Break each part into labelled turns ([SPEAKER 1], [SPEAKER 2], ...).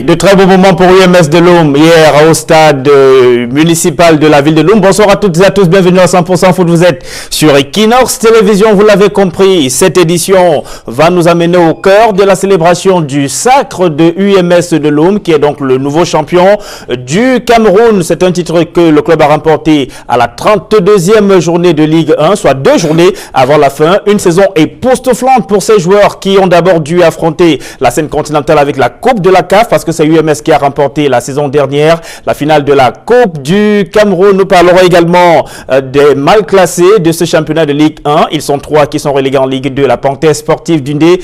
[SPEAKER 1] de très beaux moments pour UMS de Loum hier au stade municipal de la ville de Loum. Bonsoir à toutes et à tous, bienvenue à 100% Foot. Vous êtes sur Equinox Télévision, vous l'avez compris. Cette édition va nous amener au cœur de la célébration du sacre de UMS de Loum, qui est donc le nouveau champion du Cameroun. C'est un titre que le club a remporté à la 32e journée de Ligue 1, soit 2 journées avant la fin. Une saison époustouflante pour ces joueurs qui ont d'abord dû affronter la scène continentale avec la Coupe de la CAF, parce que c'est UMS qui a remporté la saison dernière la finale de la Coupe du Cameroun. Nous parlerons également des mal classés de ce championnat de Ligue 1. Ils sont 3 qui sont relégués en Ligue 2, la Panthère Sportive d'Undé,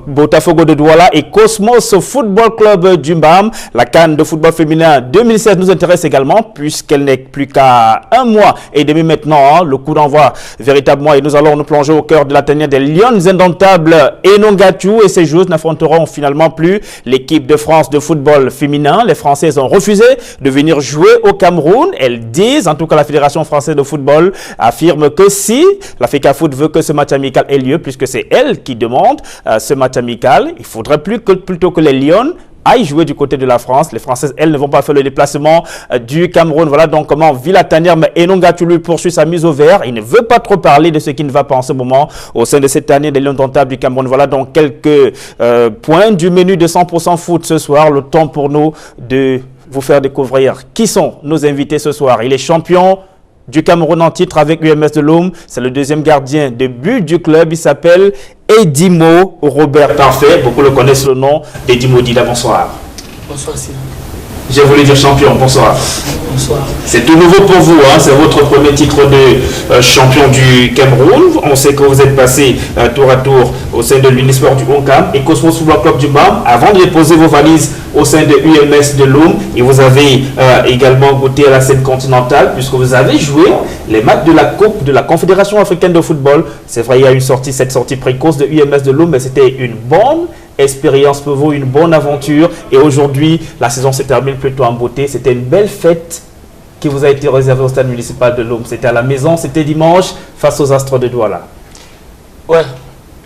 [SPEAKER 1] Botafogo de Douala et Cosmos Football Club du Mbam. La CAN de football féminin 2016 nous intéresse également, puisqu'elle n'est plus qu'à un mois et demi maintenant, le coup d'envoi véritablement, et nous allons nous plonger au cœur de la tanière des Lions indomptables et Nongatou, et ces joueuses n'affronteront finalement plus l'équipe de France de football féminin. Les Françaises ont refusé de venir jouer au Cameroun. Elles disent, en tout cas la Fédération française de football affirme que si la FECAFoot veut que ce match amical ait lieu, puisque c'est elle qui demande ce match amical, il faudrait plutôt que les Lions aille jouer du côté de la France. Les Françaises, elles, ne vont pas faire le déplacement du Cameroun. Voilà donc comment Villa Tanerme et Nongatou poursuit sa mise au vert. Il ne veut pas trop parler de ce qui ne va pas en ce moment au sein de cette année des Lions indomptables du Cameroun. Voilà donc quelques points du menu de 100% foot ce soir. Le temps pour nous de vous faire découvrir qui sont nos invités ce soir. Il est champion du Cameroun en titre avec UMS de Loum. C'est le deuxième gardien de but du club. Il s'appelle Edimo Robert Parfait. Beaucoup le connaissent sous le nom d'Edimo Dida. Bonsoir.
[SPEAKER 2] Bonsoir, Sylvain.
[SPEAKER 1] J'ai voulu dire champion. Bonsoir.
[SPEAKER 2] Bonsoir.
[SPEAKER 1] C'est tout nouveau pour vous, hein? C'est votre premier titre de champion du Cameroun. On sait que vous êtes passé tour à tour au sein de l'Unisport du Honcam et Cosmos Football Club du Mbam avant de déposer vos valises au sein de UMS de Loum. Et vous avez également goûté à la scène continentale, puisque vous avez joué les matchs de la Coupe de la Confédération africaine de football. C'est vrai, il y a cette sortie précoce de UMS de Loum, mais c'était une bonne expérience pour vous, une bonne aventure. Et aujourd'hui, la saison se termine plutôt en beauté. C'était une belle fête qui vous a été réservée au stade municipal de Loum. C'était à la maison, c'était dimanche, face aux Astres de Douala.
[SPEAKER 2] Ouais,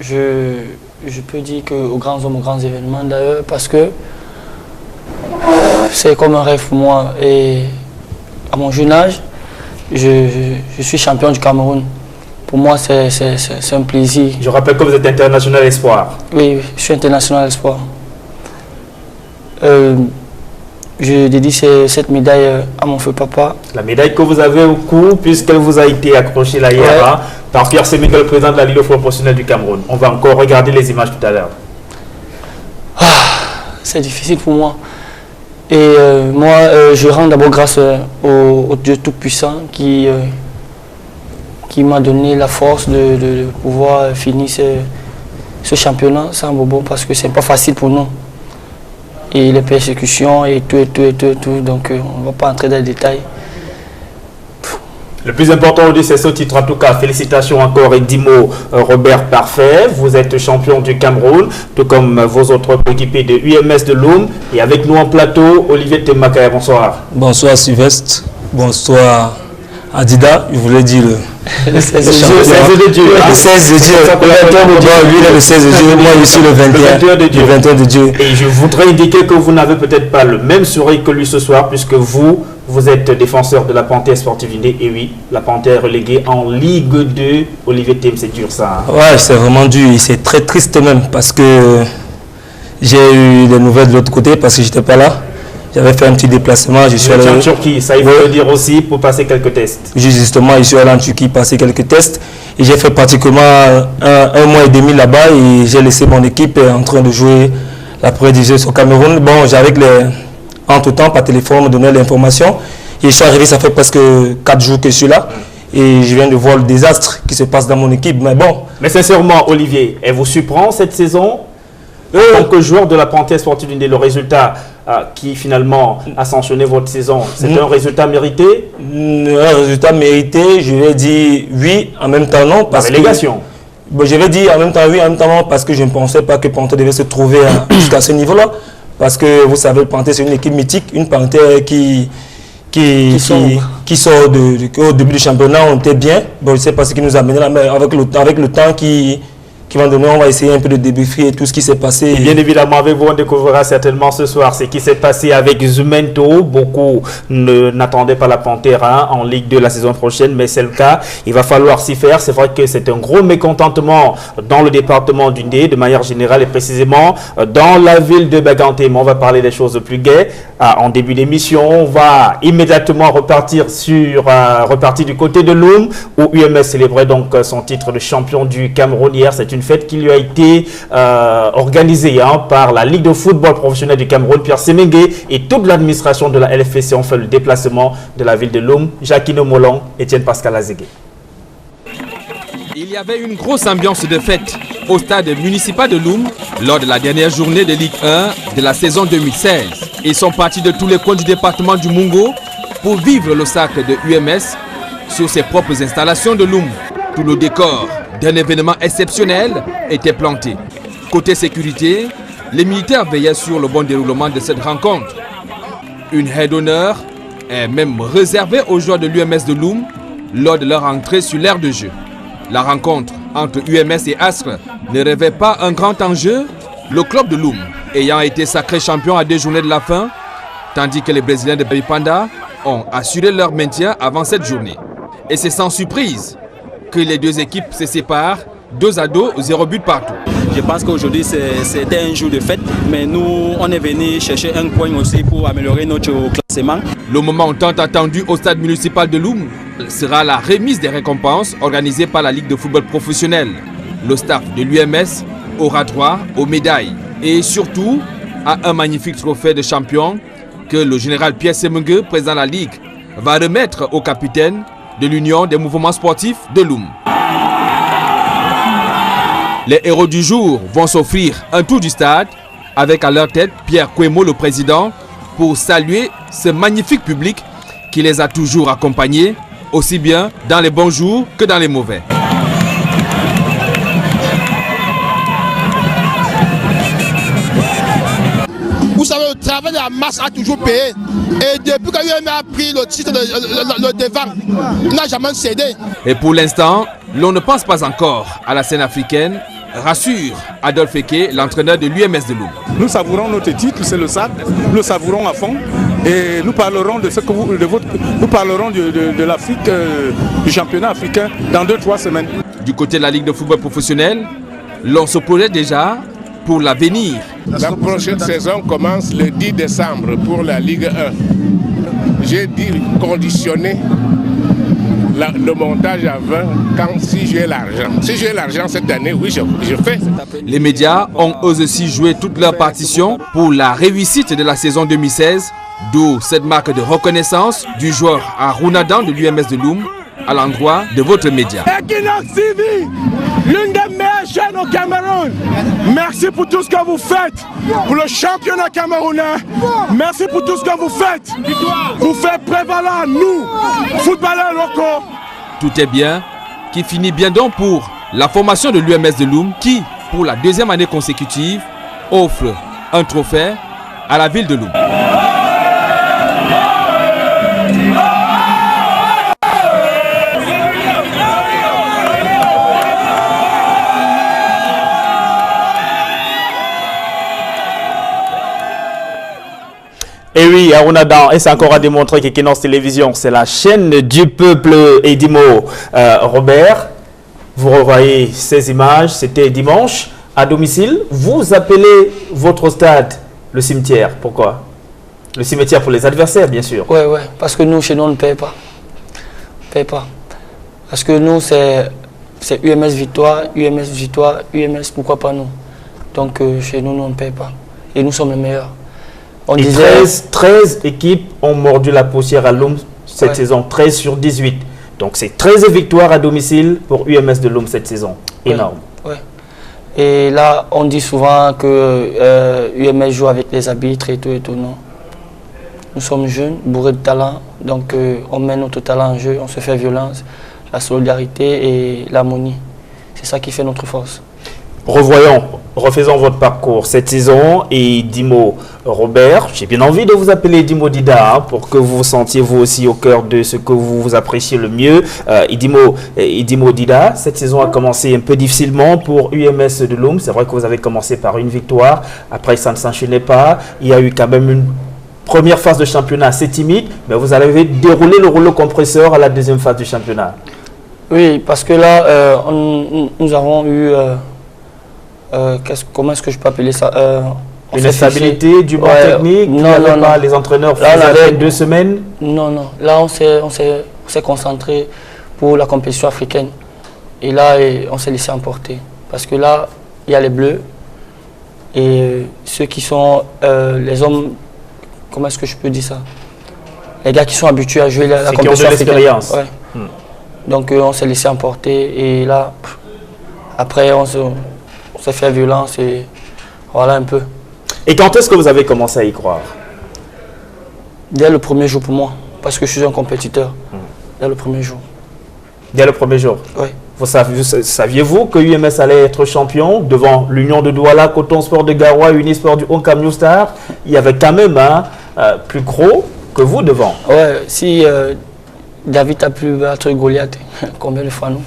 [SPEAKER 2] je peux dire qu'aux grands hommes, aux grands événements d'ailleurs, parce que c'est comme un rêve pour moi. Et à mon jeune âge, je suis champion du Cameroun. Pour moi, c'est un plaisir.
[SPEAKER 1] Je rappelle que vous êtes international espoir.
[SPEAKER 2] Oui, je suis international espoir. Je dédie cette médaille à mon feu papa. La médaille que vous avez au cou, puisqu'elle vous a été accrochée là hier par Pierre Sémégal, le président de la Ligue de football professionnel du Cameroun. On va encore regarder les images tout à l'heure. C'est difficile pour moi. Et moi, je rends d'abord grâce au Dieu Tout-Puissant qui m'a donné la force de pouvoir finir ce championnat sans bobo, parce que c'est pas facile pour nous. Et les persécutions et tout, donc on ne va pas entrer dans les détails. Le plus important aujourd'hui, c'est ce titre. En tout cas, félicitations encore, Edimo Robert Parfait. Vous êtes champion du Cameroun, tout comme vos autres coéquipiers de UMS de Loum. Et avec nous en plateau, Olivier Temakaya. Bonsoir.
[SPEAKER 3] Bonsoir Sylvestre. Bonsoir Adida. Je voulais dire
[SPEAKER 1] le 16 de Dieu.
[SPEAKER 3] Le 16 de Dieu. Lui, il est le 16 de Dieu. Moi, je suis le 21 de Dieu. Le 21 de Dieu.
[SPEAKER 1] Et je voudrais indiquer que vous n'avez peut-être pas le même sourire que lui ce soir, puisque vous êtes défenseur de la Panthère Sportive d'Undé. Et oui, la Panthère reléguée en Ligue 2. Olivier Tem, c'est dur ça. Hein?
[SPEAKER 3] Ouais, c'est vraiment dur. C'est très triste même, parce que j'ai eu des nouvelles de l'autre côté, parce que je n'étais pas là. J'avais fait un petit déplacement. Je suis allé
[SPEAKER 1] en Turquie, ça il faut le dire aussi, pour passer quelques tests.
[SPEAKER 3] Justement, je suis allé en Turquie passer quelques tests. Et j'ai fait pratiquement un mois et demi là-bas. Et j'ai laissé mon équipe en train de jouer la première division au Cameroun. Bon, entre-temps, par téléphone, on me donnait l'information. Et je suis arrivé, ça fait presque 4 jours que je suis là. Et je viens de voir le désastre qui se passe dans mon équipe. Mais bon.
[SPEAKER 1] Mais sincèrement, Olivier, elle vous surprend cette saison en tant que joueur de la Panthère Sportive d'Undé, le résultat qui finalement a sanctionné votre saison, c'est un résultat mérité?
[SPEAKER 3] Un résultat mérité, je vais dire oui, en même temps non.
[SPEAKER 1] Parce relégation.
[SPEAKER 3] Je vais dire en même temps oui, en même temps non, parce que je ne pensais pas que Panthère devait se trouver jusqu'à ce niveau-là. Parce que vous savez, le Panthère, c'est une équipe mythique, une Panthère qui sort au début du championnat, on était bien. Bon, je ne sais pas ce qui nous a mené là, mais avec le temps qui qui vont donner, on va essayer un peu de débriefer tout ce qui s'est passé.
[SPEAKER 1] Et bien évidemment, avec vous, on découvrira certainement ce soir ce qui s'est passé avec Zumento. Beaucoup n'attendaient pas la Panthère en Ligue 2 la saison prochaine, mais c'est le cas. Il va falloir s'y faire. C'est vrai que c'est un gros mécontentement dans le département du Ndé, de manière générale et précisément dans la ville de Baganté. Mais on va parler des choses plus gaies. En début d'émission, on va immédiatement repartir du côté de Loum, où UMS célébrait donc son titre de champion du Cameroun hier. C'est une fête qui lui a été organisée par la Ligue de football professionnel du Cameroun. Pierre Semengue et toute l'administration de la LFPC ont fait le déplacement de la ville de Loum. Jacquino Molon, Etienne Pascal Azégué.
[SPEAKER 4] Il y avait une grosse ambiance de fête au stade municipal de Loum lors de la dernière journée de Ligue 1 de la saison 2016. Ils sont partis de tous les coins du département du Mungo pour vivre le sacre de UMS sur ses propres installations de Loum. Tout le décor d'un événement exceptionnel était planté. Côté sécurité, les militaires veillaient sur le bon déroulement de cette rencontre. Une haie d'honneur est même réservée aux joueurs de l'UMS de Loum lors de leur entrée sur l'aire de jeu. La rencontre entre UMS et Astre ne rêvait pas un grand enjeu, le club de Loum ayant été sacré champion à 2 journées de la fin, tandis que les Brésiliens de Baby Panda ont assuré leur maintien avant cette journée. Et c'est sans surprise que les deux équipes se séparent 2-2, 0 but partout.
[SPEAKER 5] Je pense qu'aujourd'hui c'était un jour de fête, mais nous on est venu chercher un point aussi pour améliorer notre classement.
[SPEAKER 4] Le moment tant attendu au stade municipal de Loum sera la remise des récompenses organisée par la Ligue de football professionnel. Le staff de l'UMS aura droit aux médailles et surtout à un magnifique trophée de champion que le général Pierre Semengue, président de la Ligue, va remettre au capitaine de l'Union des mouvements sportifs de Loum. Les héros du jour vont s'offrir un tour du stade avec à leur tête Pierre Kouemo, le président, pour saluer ce magnifique public qui les a toujours accompagnés, aussi bien dans les bons jours que dans les mauvais.
[SPEAKER 6] Vous savez, le travail de la masse a toujours payé. Et depuis que l'UMS a pris le titre le devant, il n'a jamais cédé.
[SPEAKER 4] Et pour l'instant, l'on ne pense pas encore à la scène africaine, rassure Adolphe Eke, l'entraîneur de l'UMS de Loum.
[SPEAKER 7] Nous savourons notre titre, c'est le SAC, nous le savourons à fond et nous parlerons de ce que nous parlerons de l'Afrique, du championnat africain dans 2-3 semaines.
[SPEAKER 4] Du côté de la Ligue de football professionnel, l'on se projette déjà pour l'avenir.
[SPEAKER 8] La prochaine saison commence le 10 décembre pour la Ligue 1. J'ai dit conditionner le montage à 20 si j'ai l'argent. Si j'ai l'argent cette année, oui, je fais.
[SPEAKER 4] Les médias ont eux aussi joué toute leur partition pour la réussite de la saison 2016, d'où cette marque de reconnaissance du joueur Arounadan de l'UMS de Loum à l'endroit de votre média.
[SPEAKER 9] Equinox TV, l'une des meilleures chaînes au Cameroun. Merci pour tout ce que vous faites pour le championnat camerounais. Merci pour tout ce que vous faites. Vous faites prévaloir nous, footballeurs locaux.
[SPEAKER 4] Tout est bien, qui finit bien donc pour la formation de l'UMS de Loum qui, pour la 2e année consécutive, offre un trophée à la ville de Loum.
[SPEAKER 1] Et oui, Arounadan, et c'est encore à démontrer qu'Equinox Télévision, c'est la chaîne du peuple. Edimo Robert, vous revoyez ces images, c'était dimanche, à domicile. Vous appelez votre stade le cimetière, pourquoi? Le cimetière pour les adversaires, bien sûr.
[SPEAKER 2] Ouais, parce que nous, chez nous, on ne paye pas. On ne paye pas. Parce que nous, c'est UMS victoire, UMS, pourquoi pas nous? Donc, chez nous, on ne paye pas. Et nous sommes les meilleurs. On disait
[SPEAKER 1] 13 équipes ont mordu la poussière à Loum cette saison, 13 sur 18. Donc c'est 13 victoires à domicile pour UMS de Loum cette saison. Énorme.
[SPEAKER 2] Ouais. Et là, on dit souvent que UMS joue avec les arbitres et tout non. Nous sommes jeunes, bourrés de talent, donc on met notre talent en jeu, on se fait violence, la solidarité et l'harmonie. C'est ça qui fait notre force.
[SPEAKER 1] Refaisons votre parcours cette saison et Dimo Robert. J'ai bien envie de vous appeler Dimo Dida pour que vous vous sentiez vous aussi au cœur de ce que vous appréciez le mieux. Dimo Dida, cette saison a commencé un peu difficilement pour UMS de Loum. C'est vrai que vous avez commencé par une victoire. Après, ça ne s'enchaînait pas. Il y a eu quand même une première phase de championnat assez timide, mais vous avez déroulé le rouleau compresseur à la deuxième phase du championnat.
[SPEAKER 2] Oui, parce que là, nous avons eu... comment est-ce que je peux appeler ça
[SPEAKER 1] une stabilité du banc technique. Non, les entraîneurs faisaient 2 semaines.
[SPEAKER 2] Non. Là, on s'est concentré pour la compétition africaine. Et là, on s'est laissé emporter. Parce que là, il y a les Bleus. Et ceux qui sont les hommes, comment est-ce que je peux dire ça? Les gars qui sont habitués à jouer la compétition africaine. Ouais. Donc, on s'est laissé emporter. Et là, après, on s'est fait violence et voilà un peu.
[SPEAKER 1] Et quand est-ce que vous avez commencé à y croire?
[SPEAKER 2] Dès le premier jour pour moi, parce que je suis un compétiteur. Dès le premier jour.
[SPEAKER 1] Dès le premier jour?
[SPEAKER 2] Oui.
[SPEAKER 1] Saviez-vous que UMS allait être champion devant l'Union de Douala, Coton Sport de Garoua, Unisport du Onkam New Star? Il y avait quand même plus gros que vous devant.
[SPEAKER 2] Ouais, si David a pu battre Goliath, combien de fois nous?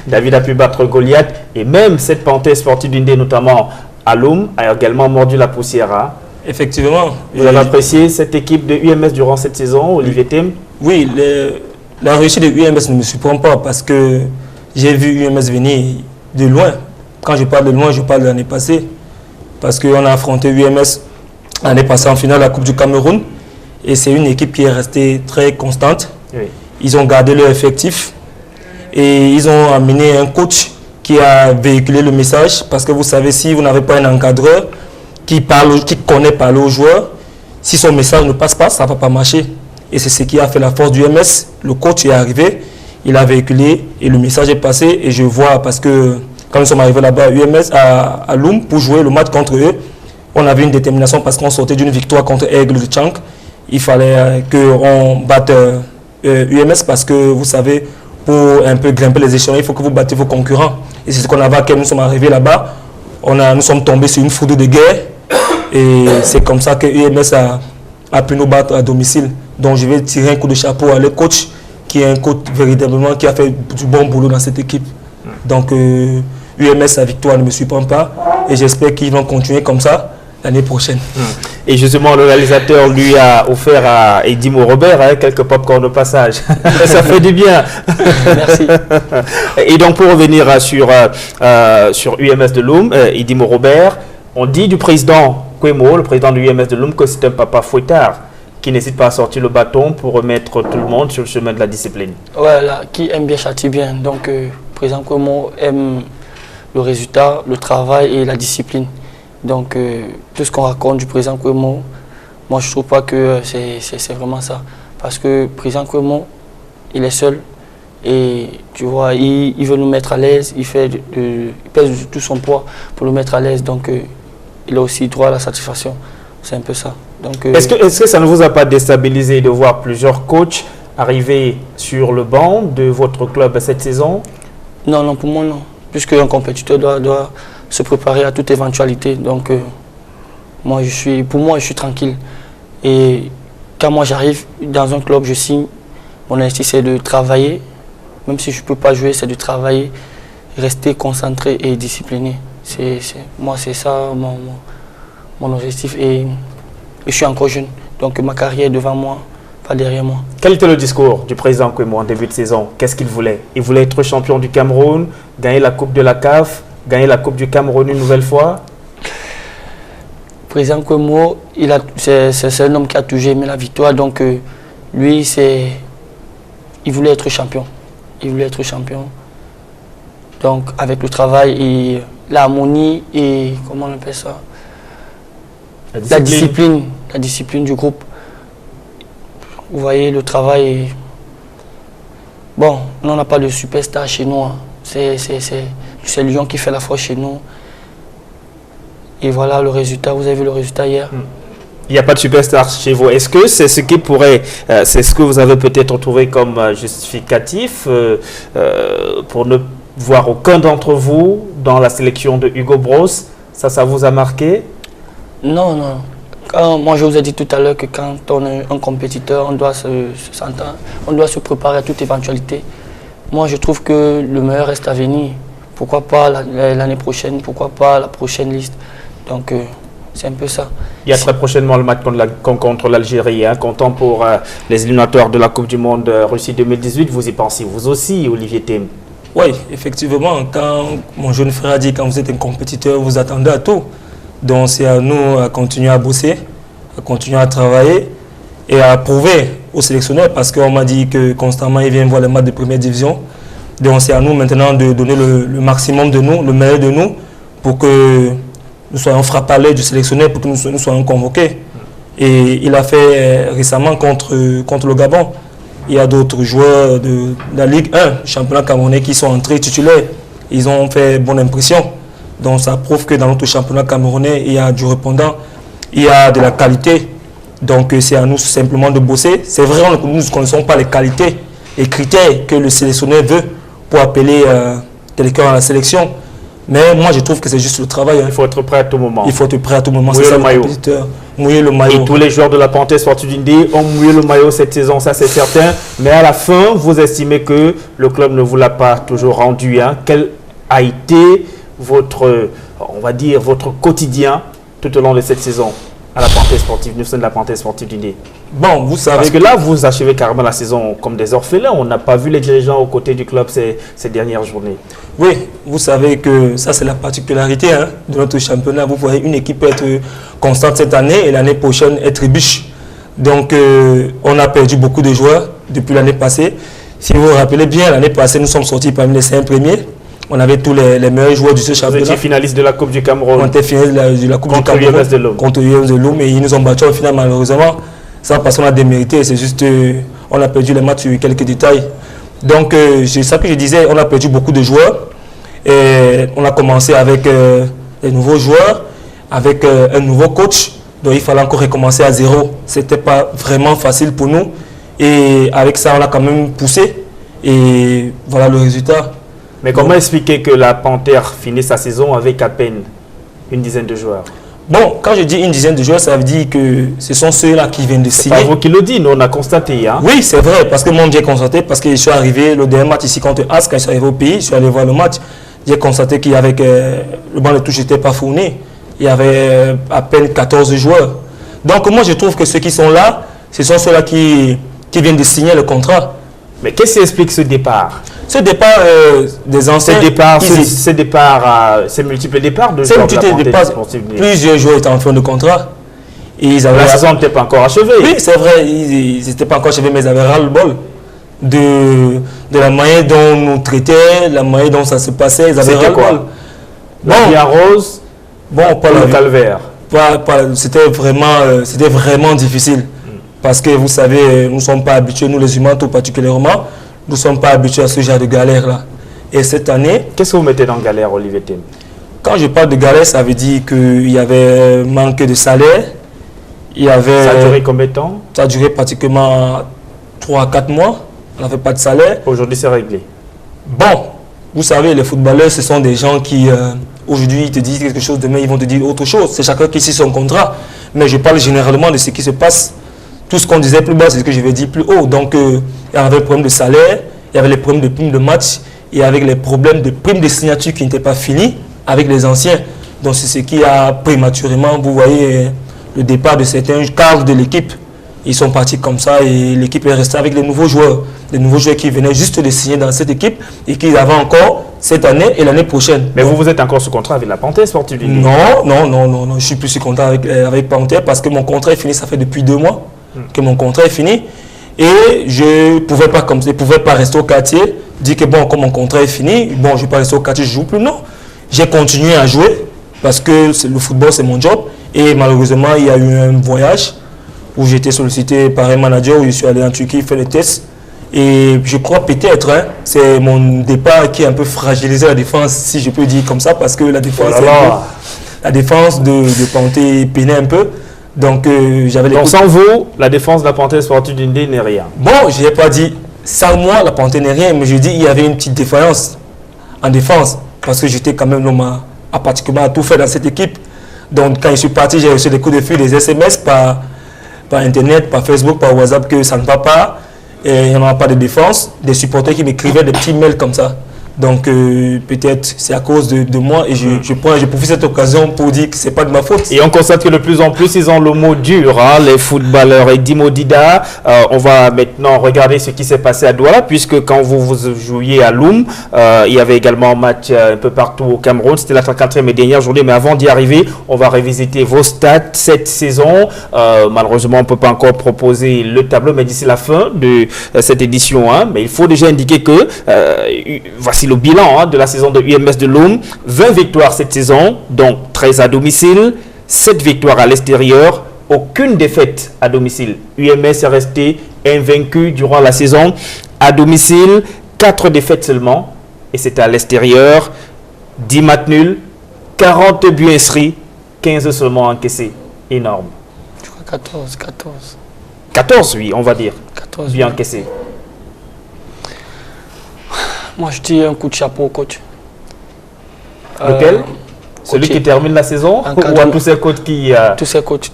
[SPEAKER 1] David a pu battre Goliath et même cette panthère sportive d'Indé, notamment à Loum, a également mordu la poussière.
[SPEAKER 3] Effectivement.
[SPEAKER 1] Vous avez apprécié cette équipe de UMS durant cette saison, Olivier Thiem?
[SPEAKER 3] Oui, la réussite de UMS ne me surprend pas parce que j'ai vu UMS venir de loin. Quand je parle de loin, je parle de l'année passée. Parce qu'on a affronté UMS l'année passée en finale de la Coupe du Cameroun. Et c'est une équipe qui est restée très constante. Oui. Ils ont gardé leur effectif. Et ils ont amené un coach qui a véhiculé le message. Parce que vous savez, si vous n'avez pas un encadreur qui connaît parler aux joueurs, si son message ne passe pas, ça ne va pas marcher. Et c'est ce qui a fait la force du UMS. Le coach est arrivé, il a véhiculé et le message est passé. Et je vois, parce que quand nous sommes arrivés là-bas à Loum pour jouer le match contre eux, on avait une détermination parce qu'on sortait d'une victoire contre Aigle de Tchank. Il fallait qu'on batte UMS parce que vous savez, pour un peu grimper les échelons, il faut que vous battez vos concurrents. Et c'est ce qu'on avait quand nous sommes arrivés là-bas. Nous sommes tombés sur une foudre de guerre. Et c'est comme ça que UMS a pu nous battre à domicile. Donc je vais tirer un coup de chapeau à le coach, qui est un coach véritablement qui a fait du bon boulot dans cette équipe. Donc UMS, sa victoire ne me surprend pas. Et j'espère qu'ils vont continuer comme ça l'année prochaine.
[SPEAKER 1] Et justement, le réalisateur lui a offert à Dimo Robert quelques pop-corn au passage. Ça fait du bien.
[SPEAKER 2] Merci.
[SPEAKER 1] Et donc, pour revenir sur UMS de Loum, Dimo Robert, on dit du président Kwemo, le président de l'UMS de Loum, que c'est un papa fouettard qui n'hésite pas à sortir le bâton pour remettre tout le monde sur le chemin de la discipline.
[SPEAKER 2] Voilà, qui aime bien châtie bien. Donc, le président Kwemo aime le résultat, le travail et la discipline. Donc, tout ce qu'on raconte du président Kwemo, moi je ne trouve pas que c'est vraiment ça. Parce que le président Kwemo, il est seul et tu vois, il veut nous mettre à l'aise, il pèse tout son poids pour nous mettre à l'aise. Donc, il a aussi droit à la satisfaction. C'est un peu ça.
[SPEAKER 1] Est-ce que ça ne vous a pas déstabilisé de voir plusieurs coachs arriver sur le banc de votre club cette saison?
[SPEAKER 2] Non, pour moi non. Puisqu'un compétiteur doit se préparer à toute éventualité. Donc, pour moi, je suis tranquille. Et quand moi j'arrive dans un club, je signe. Mon instinct, c'est de travailler. Même si je ne peux pas jouer, c'est de travailler, rester concentré et discipliné. Moi, c'est ça mon objectif. Et je suis encore jeune. Donc, ma carrière est devant moi, pas derrière moi.
[SPEAKER 1] Quel était le discours du président Kwemo en début de saison? Qu'est-ce qu'il voulait? Il voulait être champion du Cameroun, gagner la Coupe de la CAF, gagner la Coupe du Cameroun une nouvelle fois?
[SPEAKER 2] Le président Kwemo, c'est un homme qui a toujours aimé la victoire. Donc, lui, il voulait être champion. Il voulait être champion. Donc, avec le travail et l'harmonie et, comment on appelle ça? La discipline du groupe. Vous voyez, le travail. Bon, on n'a pas de superstar chez nous. Hein. C'est Lyon qui fait la force chez nous. Et voilà le résultat. Vous avez vu le résultat hier.
[SPEAKER 1] Il n'y a pas de superstar chez vous. Est-ce que c'est ce qui pourrait, c'est ce que vous avez peut-être trouvé comme justificatif pour ne voir aucun d'entre vous dans la sélection de Hugo Bros. Ça vous a marqué?
[SPEAKER 2] Non, non. Moi, je vous ai dit tout à l'heure que quand on est un compétiteur, on doit s'entendre, on doit se préparer à toute éventualité. Moi, je trouve que le meilleur reste à venir. Pourquoi pas l'année prochaine, pourquoi pas la prochaine liste. Donc, c'est un peu ça.
[SPEAKER 1] Il y a très prochainement le match contre l'Algérie, hein, comptant pour les éliminatoires de la Coupe du Monde Russie 2018. Vous y pensez, vous aussi, Olivier Thiem?
[SPEAKER 3] Oui, effectivement, quand mon jeune frère a dit quand vous êtes un compétiteur, vous attendez à tout. Donc c'est à nous à continuer à bosser, à continuer à travailler et à prouver aux sélectionneurs parce qu'on m'a dit que constamment ils viennent voir les matchs de première division. Donc c'est à nous maintenant de donner le maximum de nous, le meilleur de nous pour que nous soyons frappés à l'œil du sélectionneur, pour que nous soyons convoqués. Et il a fait récemment contre le Gabon. Il y a d'autres joueurs de la Ligue 1, championnat camerounais, qui sont entrés titulaires. Ils ont fait bonne impression. Donc ça prouve que dans notre championnat camerounais, il y a du répondant, il y a de la qualité. Donc c'est à nous simplement de bosser. C'est vrai, nous ne connaissons pas les qualités et critères que le sélectionneur veut pour appeler quelqu'un à la sélection. Mais moi, je trouve que c'est juste le travail. Hein.
[SPEAKER 1] Il faut être prêt à tout moment.
[SPEAKER 3] Il faut être prêt à tout moment.
[SPEAKER 1] Mouiller le maillot.
[SPEAKER 3] Mouiller le maillot.
[SPEAKER 1] Et tous les joueurs de la Panthère Sportive d'Indé ont mouillé le maillot cette saison, ça c'est certain. Mais à la fin, vous estimez que le club ne vous l'a pas toujours rendu. Hein. Quel a été votre, on va dire, votre quotidien tout au long de cette saison à la Panthère Sportive, nous sommes de la Panthère Sportive d'Indé?
[SPEAKER 3] Bon, vous savez...
[SPEAKER 1] Parce que là, vous achevez carrément la saison comme des orphelins. On n'a pas vu les dirigeants aux côtés du club ces dernières journées.
[SPEAKER 3] Oui, vous savez que ça, c'est la particularité de notre championnat. Vous voyez, une équipe peut être constante cette année et l'année prochaine être trébuche. Donc, on a perdu beaucoup de joueurs depuis l'année passée. Si vous vous rappelez bien, l'année passée, nous sommes sortis parmi les 5 premiers. On avait tous les meilleurs joueurs de ce championnat.
[SPEAKER 1] Vous étiez finaliste de la Coupe du Cameroun.
[SPEAKER 3] On était finaliste de la Coupe du Cameroun contre UMS de Loum. Et ils nous ont battus au final, malheureusement. Ça, parce qu'on a démérité. C'est juste, on a perdu les matchs sur quelques détails. Donc, c'est ça que je disais, on a perdu beaucoup de joueurs. Et on a commencé avec des nouveaux joueurs, avec un nouveau coach. Donc, il fallait encore recommencer à zéro. Ce n'était pas vraiment facile pour nous. Et avec ça, on a quand même poussé. Et voilà le résultat.
[SPEAKER 1] Mais comment expliquer que la Panthère finit sa saison avec à peine une dizaine de joueurs?
[SPEAKER 3] Bon, quand je dis une dizaine de joueurs, ça veut dire que ce sont ceux-là qui viennent de signer.
[SPEAKER 1] C'est pas vous qui le dites, nous on a constaté. Hein?
[SPEAKER 3] Oui, c'est vrai, parce que moi j'ai constaté, parce que je suis arrivé, le dernier match ici contre As, quand je suis arrivé au pays, je suis allé voir le match, j'ai constaté qu'il y avait le banc de touche n'était pas fourni. Il y avait à peine 14 joueurs. Donc moi je trouve que ceux qui sont là, ce sont ceux-là qui viennent de signer le contrat.
[SPEAKER 1] Mais qu'est-ce qui explique ce départ?
[SPEAKER 3] Ce départ des anciens...
[SPEAKER 1] Ces multiples départs de joueurs de la Panthère Sportive.
[SPEAKER 3] Plusieurs joueurs étaient en fin de contrat. Et ils avaient...
[SPEAKER 1] La saison n'était pas encore achevée.
[SPEAKER 3] Oui, c'est vrai, ils n'étaient pas encore achevés, mais ils avaient ras-le-bol de la manière dont on nous traitait, la manière dont ça se passait. Ils avaient ras-le-bol.
[SPEAKER 1] La vie en rose,
[SPEAKER 3] bon, pas
[SPEAKER 1] le calvaire.
[SPEAKER 3] C'était vraiment difficile. Parce que vous savez, nous ne sommes pas habitués, nous les humains tout particulièrement, nous ne sommes pas habitués à ce genre de galère-là. Et cette année...
[SPEAKER 1] Qu'est-ce que vous mettez dans galère, Olivier Thiem?
[SPEAKER 3] Quand je parle de galère, ça veut dire qu'il y avait manque de salaire. Il y avait,
[SPEAKER 1] ça a duré combien de temps?
[SPEAKER 3] Ça a duré pratiquement 3 à 4 mois. On n'avait pas de salaire.
[SPEAKER 1] Aujourd'hui, c'est réglé.
[SPEAKER 3] Bon, vous savez, les footballeurs, ce sont des gens qui... aujourd'hui, ils te disent quelque chose, demain, ils vont te dire autre chose. C'est chacun qui signe son contrat. Mais je parle généralement de ce qui se passe. Tout ce qu'on disait plus bas, c'est ce que je vais dire plus haut. Donc, il y avait le problème de salaire, il y avait les problèmes de primes de match, et avec les problèmes de primes de signature qui n'étaient pas finis avec les anciens. Donc, c'est ce qui a prématurément, vous voyez, le départ de certains cadres de l'équipe. Ils sont partis comme ça et l'équipe est restée avec les nouveaux joueurs. Les nouveaux joueurs qui venaient juste de signer dans cette équipe et qui avaient encore cette année et l'année prochaine.
[SPEAKER 1] Mais donc, vous êtes encore sous contrat avec la Panthère Sportive?
[SPEAKER 3] Non, je suis plus sous contrat avec Panthère parce que mon contrat est fini, ça fait depuis 2 mois. Que mon contrat est fini et je ne pouvais pas rester au quartier, dire que bon, comme mon contrat est fini, bon, je ne vais pas rester au quartier, je ne joue plus. Non, j'ai continué à jouer parce que le football, c'est mon job. Et malheureusement, il y a eu un voyage où j'ai été sollicité par un manager, où je suis allé en Turquie faire les tests. Et je crois peut-être, c'est mon départ qui a un peu fragilisé la défense, si je peux dire comme ça, parce que la défense, la défense de Panthère peinait un peu. Donc,
[SPEAKER 1] donc sans vous, la défense de la Panthère Sportive d'Indé n'est rien.
[SPEAKER 3] Bon, je n'ai pas dit sans moi, la Panthère n'est rien, mais je dis qu'il y avait une petite défaillance en défense, parce que j'étais quand même l'homme à pratiquement tout faire dans cette équipe. Donc quand je suis parti, j'ai reçu des coups de fil, des SMS par Internet, par Facebook, par WhatsApp que ça ne va pas, et il n'y en aura pas de défense, des supporters qui m'écrivaient des petits mails comme ça. Donc peut-être c'est à cause de moi et je profite de cette occasion pour dire que ce n'est pas de ma faute.
[SPEAKER 1] Et on constate que de plus en plus ils ont le mot dur, hein, les footballeurs. Et Dimo Dida, on va maintenant regarder ce qui s'est passé à Douala, puisque quand vous jouiez à Loum, il y avait également un match un peu partout au Cameroun. C'était la 34e et dernière journée, mais avant d'y arriver, on va revisiter vos stats cette saison. Malheureusement, on ne peut pas encore proposer le tableau, mais d'ici la fin de cette édition, hein, mais il faut déjà indiquer que voici le bilan de la saison de UMS de Loum. 20 victoires cette saison, donc 13 à domicile, 7 victoires à l'extérieur, aucune défaite à domicile. UMS est resté invaincu durant la saison. À domicile, 4 défaites seulement, et c'était à l'extérieur. 10 matchs nuls, 40 buts inscrits, 15 seulement encaissés. Énorme.
[SPEAKER 2] Je crois 14.
[SPEAKER 1] 14, oui, on va dire.
[SPEAKER 2] 14
[SPEAKER 1] buts encaissés.
[SPEAKER 2] Moi, je dis un coup de chapeau au coach.
[SPEAKER 1] Lequel? Celui qui termine la saison ou à tous ces coachs qui...
[SPEAKER 2] Tous ces coachs.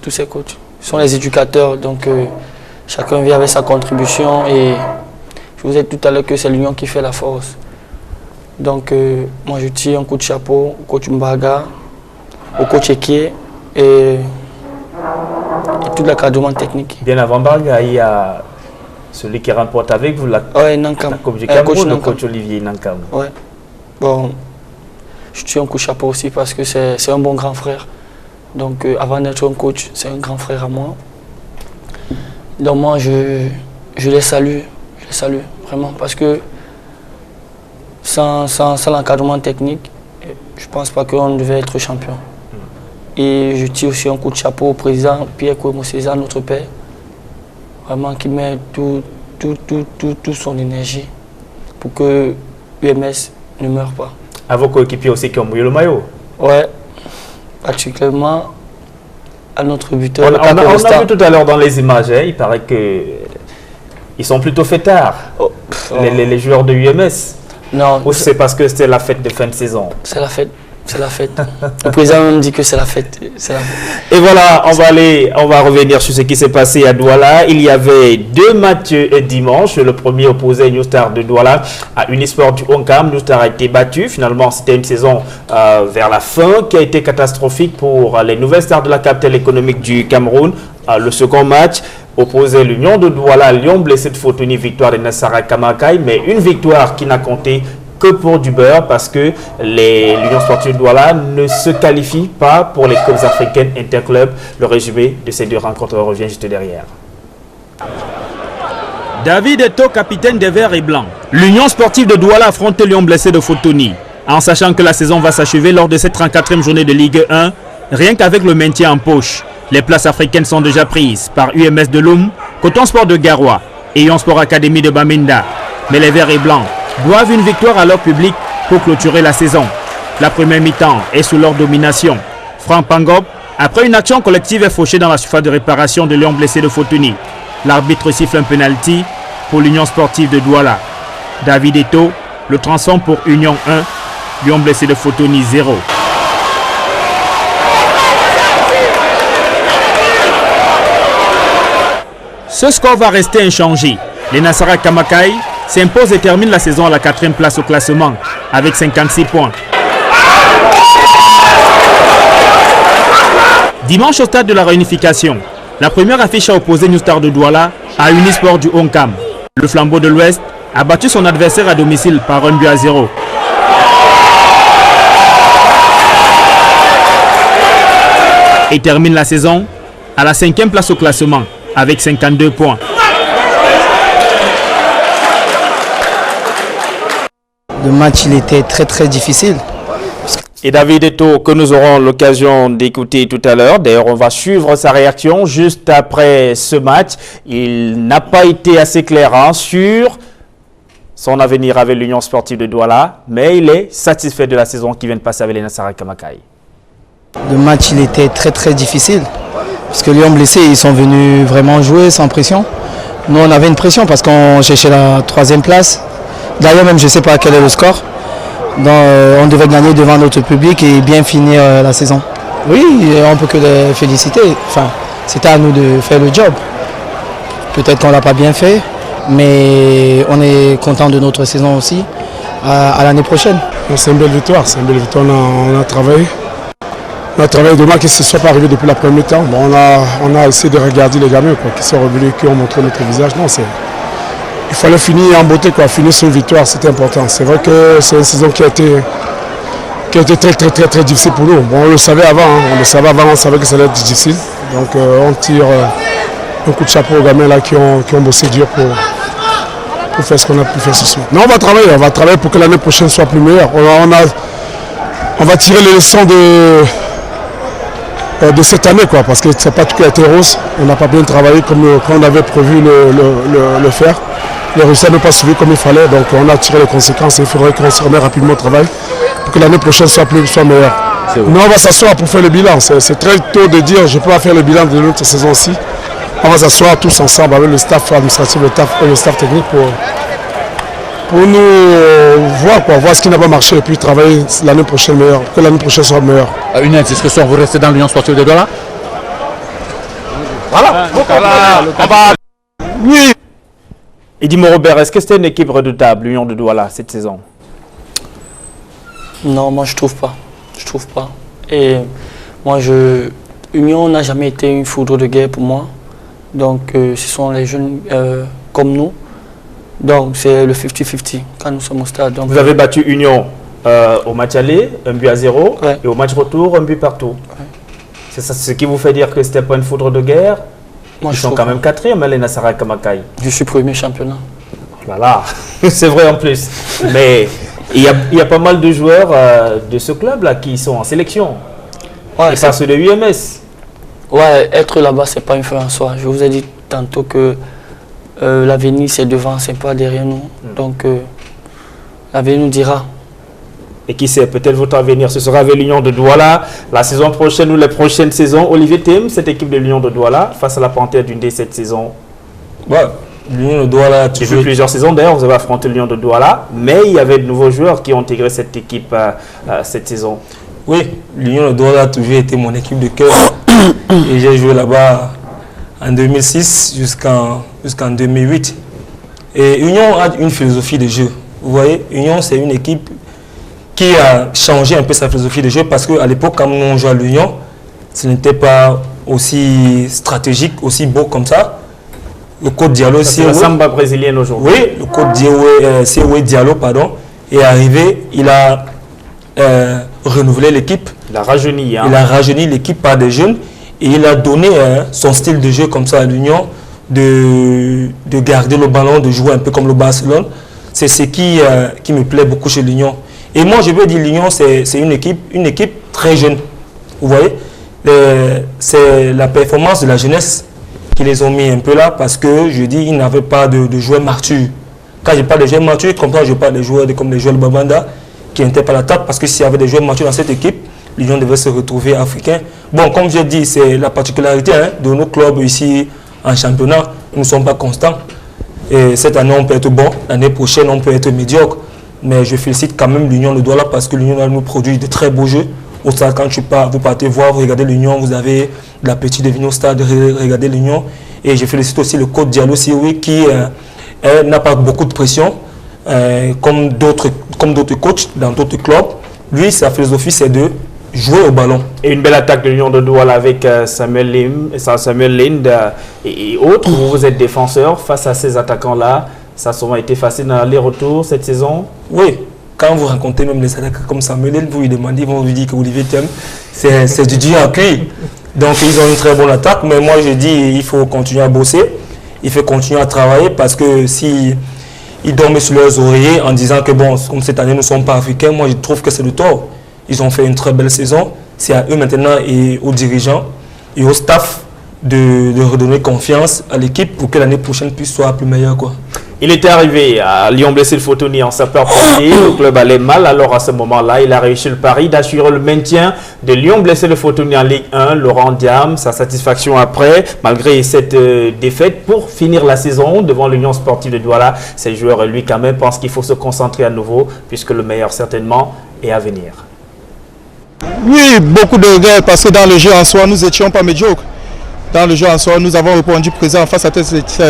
[SPEAKER 2] Ils sont les éducateurs, donc chacun vient avec sa contribution. Et je vous ai dit tout à l'heure que c'est l'union qui fait la force. Donc, moi, je tire un coup de chapeau au coach Mbaga, au coach Ekie et tout l'encadrement technique.
[SPEAKER 1] Bien avant Mbaga, il y a... celui qui remporte avec vous la Coupe du Cameroun, le coach Olivier Nankam.
[SPEAKER 2] Ouais. Bon, je tire un coup de chapeau aussi parce que c'est un bon grand frère. Donc avant d'être un coach, c'est un grand frère à moi. Donc moi, je les salue. Je les salue vraiment parce que sans l'encadrement technique, je ne pense pas qu'on devait être champion. Et je tire aussi un coup de chapeau au président Pierre Kouemo César, notre père. Vraiment qui met tout son énergie pour que UMS ne meure pas. À
[SPEAKER 1] vos coéquipiers aussi qui ont mouillé le maillot?
[SPEAKER 2] Ouais, particulièrement à notre buteur.
[SPEAKER 1] On a vu tout à l'heure dans les images, hein, il paraît qu'ils sont plutôt fêtards, les joueurs de UMS.
[SPEAKER 2] Non.
[SPEAKER 1] Ou c'est parce que c'était la fête de fin de saison?
[SPEAKER 2] C'est la fête. C'est la fête. Le président me dit que c'est la fête.
[SPEAKER 1] Et voilà, on va revenir sur ce qui s'est passé à Douala. Il y avait 2 matchs dimanche. Le premier opposait New Star de Douala à Unisport du Onkam. New Star a été battu. Finalement, c'était une saison vers la fin qui a été catastrophique pour les nouvelles stars de la capitale économique du Cameroun. Le second match opposait l'Union de Douala à Lyon, blessé de Fotoni, victoire de Nassara Kamakai, mais une victoire qui n'a compté que pour du beurre parce que l'Union sportive de Douala ne se qualifie pas pour les Coupes africaines interclubs. Le résumé de ces 2 rencontres revient juste derrière.
[SPEAKER 10] David Eto, capitaine des Verts et Blancs. L'Union sportive de Douala affronte Lyon blessé de Fotoni. En sachant que la saison va s'achever lors de cette 34e journée de Ligue 1, rien qu'avec le maintien en poche. Les places africaines sont déjà prises par UMS de Loum, Coton Sport de Garoua et Lyon Sport Academy de Bamenda. Mais les Verts et Blancs doivent une victoire à leur public pour clôturer la saison. La première mi-temps est sous leur domination. Franck Pangop, après une action collective, est fauché dans la surface de réparation de Lyon blessé de Fotoni. L'arbitre siffle un penalty pour l'Union sportive de Douala. David Eto le transforme pour Union 1, Lyon blessé de Fotoni 0. Ce score va rester inchangé. Les Nassara Kamakai s'impose et termine la saison à la 4e place au classement avec 56 points. Dimanche au stade de la réunification, la première affiche a opposé New Star de Douala à Unisport du Onkam. Le flambeau de l'Ouest a battu son adversaire à domicile par 1-0. Et termine la saison à la 5e place au classement avec 52 points.
[SPEAKER 11] Le match il était très difficile.
[SPEAKER 1] Et David Eto, que nous aurons l'occasion d'écouter tout à l'heure. D'ailleurs, on va suivre sa réaction juste après ce match. Il n'a pas été assez clair sur son avenir avec l'Union sportive de Douala, mais il est satisfait de la saison qui vient de passer avec les Nassara Kamakai.
[SPEAKER 11] Le match il était très difficile. Parce que Lyon blessé, ils sont venus vraiment jouer sans pression. Nous, on avait une pression parce qu'on cherchait la 3e place. D'ailleurs, même, je ne sais pas quel est le score. on devait gagner devant notre public et bien finir la saison. Oui, on ne peut que les féliciter. Enfin, c'était à nous de faire le job. Peut-être qu'on ne l'a pas bien fait, mais on est content de notre saison aussi. À l'année prochaine.
[SPEAKER 9] C'est une belle victoire, on a travaillé. On a travaillé demain, que ce ne soit pas arrivé depuis la première temps. Bon, on a essayé de regarder les gamins qui sont revenus, qui ont montré notre visage. Non, il fallait finir en beauté, finir sur une victoire, c'était important. C'est vrai que c'est une saison qui a été très difficile pour nous. Bon, on le savait avant, on savait que ça allait être difficile. Donc on tire un coup de chapeau aux gamins là, qui ont bossé dur pour faire ce qu'on a pu faire ce soir. Non, on va travailler pour que l'année prochaine soit plus meilleure. On va tirer les leçons de cette année, parce que c'est pas tout qui a été rose. On n'a pas bien travaillé comme on avait prévu le faire. Les résultats n'ont pas suivi comme il fallait, donc on a tiré les conséquences et il faudrait qu'on se remette rapidement au travail pour que l'année prochaine soit meilleure. Nous, on va s'asseoir pour faire le bilan. C'est très tôt de dire je peux pas faire le bilan de notre saison-ci. On va s'asseoir tous ensemble avec le staff administratif et le staff technique pour nous voir ce qui n'a pas marché et puis travailler l'année prochaine meilleure, que l'année prochaine soit meilleure.
[SPEAKER 12] Une indiscrétion, vous restez dans l'Union sportive de Douala?
[SPEAKER 1] Voilà. Oui. Edimo Robert, est-ce que c'était une équipe redoutable, l'Union de Douala, cette saison?
[SPEAKER 2] Non, moi je trouve pas. Et moi, Union n'a jamais été une foudre de guerre pour moi. Donc ce sont les jeunes comme nous. Donc c'est le 50-50 quand nous sommes au stade. Donc,
[SPEAKER 1] vous avez battu Union au match aller, 1-0, ouais. Et au match retour, 1 but partout. Ouais. C'est ça ce qui vous fait dire que c'était pas une foudre de guerre? Moi, ils sont quand même 4e, les Nassara Kamakai.
[SPEAKER 2] Je suis premier championnat.
[SPEAKER 1] Voilà, c'est vrai en plus. Mais il y a pas mal de joueurs de ce club-là qui sont en sélection. Ouais, et pas ceux de UMS.
[SPEAKER 2] Ouais, être là-bas, c'est pas une fin en soi. Je vous ai dit tantôt que l'avenir, c'est devant, c'est pas derrière nous. Donc, l'avenir nous dira.
[SPEAKER 1] Et qui sait, peut-être votre avenir, ce sera avec l'Union de Douala. La saison prochaine ou les prochaines saisons. Olivier Thiem, cette équipe de l'Union de Douala, face à la Panthère d'une D cette saison.
[SPEAKER 3] Ouais, l'Union de Douala...
[SPEAKER 1] Depuis plusieurs saisons, d'ailleurs, vous avez affronté l'Union de Douala. Mais il y avait de nouveaux joueurs qui ont intégré cette équipe cette saison.
[SPEAKER 3] Oui, l'Union de Douala a toujours été mon équipe de cœur. Et j'ai joué là-bas en 2006 jusqu'en 2008. Et Union a une philosophie de jeu. Vous voyez, Union, c'est une équipe qui a changé un peu sa philosophie de jeu parce qu'à l'époque, quand nous on jouait à l'Union, ce n'était pas aussi stratégique, aussi beau comme ça. Le Côte Diallo,
[SPEAKER 1] c'est la samba brésilienne aujourd'hui.
[SPEAKER 3] Oui, le Côte Diallo, pardon, est arrivé, il a renouvelé l'équipe.
[SPEAKER 1] Il a rajeuni. Hein.
[SPEAKER 3] Il a rajeuni l'équipe par des jeunes et il a donné son style de jeu comme ça à l'Union, de garder le ballon, de jouer un peu comme le Barcelone. C'est ce qui me plaît beaucoup chez l'Union. Et moi, je veux dire, l'Union, c'est une équipe très jeune. Vous voyez, c'est la performance de la jeunesse qui les ont mis un peu là parce que, je dis, ils n'avaient pas de joueurs matures. Quand je parle de joueurs matures, comme ça, je parle de joueurs comme les joueurs de Babanda qui n'étaient pas à la table parce que s'il y avait des joueurs matures dans cette équipe, l'Union devait se retrouver africain. Bon, comme je dis, c'est la particularité de nos clubs ici en championnat. Nous ne sommes pas constants. Et cette année, on peut être bon. L'année prochaine, on peut être médiocre. Mais je félicite quand même l'Union de Douala parce que l'Union nous produit de très beaux jeux. Au stade, quand vous partez voir, vous regardez l'Union, vous avez de l'appétit de venir au stade, regarder l'Union. Et je félicite aussi le Côte Diallo Siroui qui n'a pas beaucoup de pression, comme d'autres coachs dans d'autres clubs. Lui, sa philosophie, c'est de jouer au ballon.
[SPEAKER 1] Et une belle attaque de l'Union de Douala avec Samuel Lind et autres. Vous êtes défenseur face à ces attaquants-là. Ça a souvent été facile dans l'aller-retour cette saison?
[SPEAKER 3] Oui, quand vous rencontrez même les attaquants comme Samuel Lind, vous lui demandez, ils vont vous dire que Olivier Thiem, c'est du dur à cuire. Donc ils ont une très bonne attaque, mais moi je dis il faut continuer à bosser, il faut continuer à travailler parce que si ils dorment sur leurs oreillers en disant que bon, comme cette année nous ne sommes pas africains, moi je trouve que c'est le tort. Ils ont fait une très belle saison, c'est à eux maintenant et aux dirigeants et au staff de redonner confiance à l'équipe pour que l'année prochaine puisse soit plus meilleure, quoi.
[SPEAKER 1] Il était arrivé à Lyon blessé le Fotoni en sapeur-pompier. Le club allait mal. Alors à ce moment-là, il a réussi le pari d'assurer le maintien de Lyon blessé le Fotoni en Ligue 1. Laurent Diam, sa satisfaction après, malgré cette défaite, pour finir la saison devant l'Union sportive de Douala. Ces joueurs, lui, quand même, pensent qu'il faut se concentrer à nouveau, puisque le meilleur, certainement, est à venir.
[SPEAKER 13] Oui, beaucoup de regrets, parce que dans le jeu en soi, nous n'étions pas médiocres. Dans le jeu en soi, nous avons répondu présent face à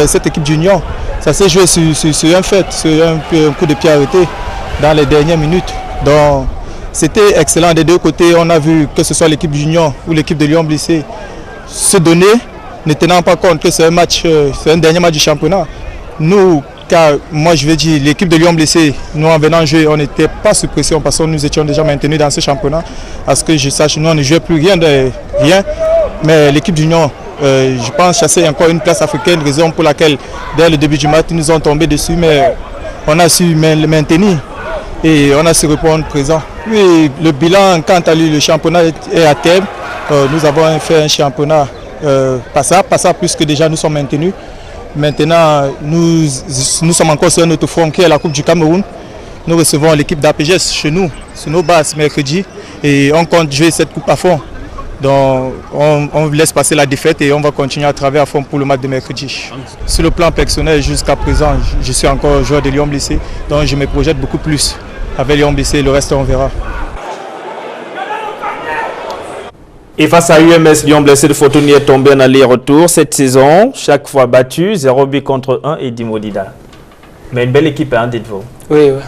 [SPEAKER 13] cette équipe d'Union. Ça s'est joué sur un fait, sur un coup de pied arrêté dans les dernières minutes. Donc, c'était excellent des deux côtés. On a vu que ce soit l'équipe d'Union ou l'équipe de Lyon blessé se donner, ne tenant pas compte que c'est un dernier match du championnat. Nous, car moi je vais dire, l'équipe de Lyon blessé, nous en venant jouer, on n'était pas sous pression parce que nous étions déjà maintenus dans ce championnat. À ce que je sache, nous on ne jouait plus rien. Mais l'équipe d'Union, je pense, chassait encore une place africaine, raison pour laquelle dès le début du match, ils nous ont tombé dessus, mais on a su le maintenir et on a su répondre présent. Oui, le bilan, quant à lui, le championnat est à terme. Nous avons fait un championnat passable puisque déjà nous sommes maintenus. Maintenant, nous sommes encore sur un autre front qui est la Coupe du Cameroun. Nous recevons l'équipe d'APGS chez nous, sur nos bases, mercredi, et on compte jouer cette coupe à fond. Donc, on laisse passer la défaite et on va continuer à travailler à fond pour le match de mercredi. Sur le plan personnel, jusqu'à présent, je suis encore joueur de Lyon blessé, donc je me projette beaucoup plus avec Lyon blessé, le reste on verra.
[SPEAKER 1] Et face à UMS, Lyon blessé de Fotoni est tombé en aller-retour cette saison. Chaque fois battu, 0 but contre 1 et Dimodida. Mais une belle équipe, hein, dites-vous.
[SPEAKER 2] Oui, oui.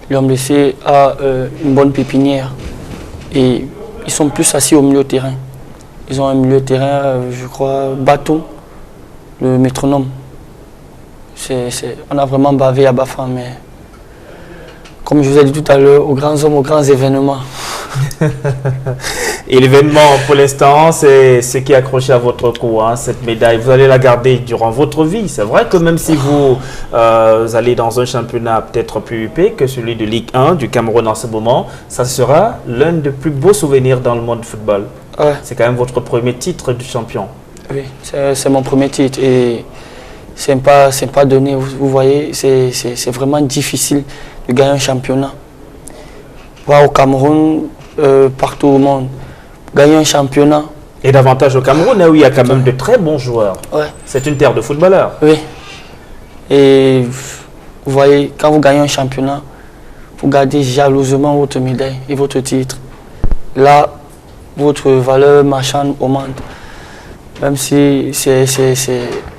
[SPEAKER 2] Lyon blessé a une bonne pépinière. Et ils sont plus assis au milieu de terrain. Ils ont un milieu de terrain, je crois, Bateau, le métronome. On a vraiment bavé à Bafan, mais comme je vous ai dit tout à l'heure, aux grands hommes, aux grands événements.
[SPEAKER 1] Et l'événement, pour l'instant, c'est ce qui est accroché à votre cou, hein, cette médaille. Vous allez la garder durant votre vie. C'est vrai que même si vous allez dans un championnat peut-être plus huppé que celui de Ligue 1 du Cameroun en ce moment, ça sera l'un des plus beaux souvenirs dans le monde du football. Ouais. C'est quand même votre premier titre de champion.
[SPEAKER 2] Oui, c'est mon premier titre et c'est pas donné. Vous voyez, c'est vraiment difficile de gagner un championnat. Voir au Cameroun, partout au monde, gagner un championnat.
[SPEAKER 1] Et davantage au Cameroun, où il y a quand même de très bons joueurs. Ouais. C'est une terre de footballeurs.
[SPEAKER 2] Oui. Et vous voyez, quand vous gagnez un championnat, vous gardez jalousement votre médaille et votre titre. Là, votre valeur marchande augmente. Même si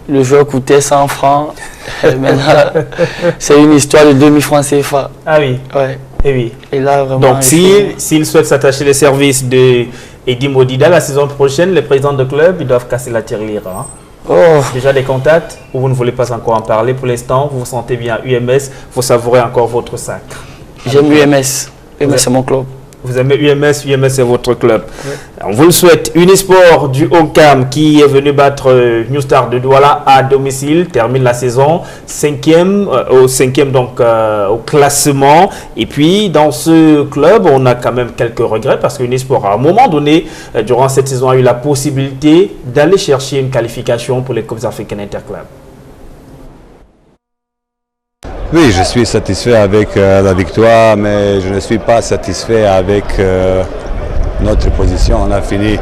[SPEAKER 2] le joueur coûtait 100 francs, maintenant, c'est une histoire de 2000 francs CFA.
[SPEAKER 1] Ah oui.
[SPEAKER 2] Ouais.
[SPEAKER 1] Et oui.
[SPEAKER 2] Et là, vraiment,
[SPEAKER 1] donc, s'il souhaite s'attacher les services de Eddie Modida la saison prochaine, les présidents de club, ils doivent casser la tirelire. Hein. Oh. Déjà des contacts ou vous ne voulez pas encore en parler pour l'instant, vous vous sentez bien UMS, vous savourez encore votre sac.
[SPEAKER 2] J'aime UMS. UMS, c'est mon club.
[SPEAKER 1] Vous aimez UMS, UMS c'est votre club. Ouais. On vous le souhaite. Unisport du Ocam qui est venu battre New Star de Douala à domicile, termine la saison 5e, au classement. Et puis dans ce club, on a quand même quelques regrets parce que Unisport à un moment donné, durant cette saison, a eu la possibilité d'aller chercher une qualification pour les Coupes africaines interclubs.
[SPEAKER 14] Oui, je suis satisfait avec la victoire, mais je ne suis pas satisfait avec notre position. On a fini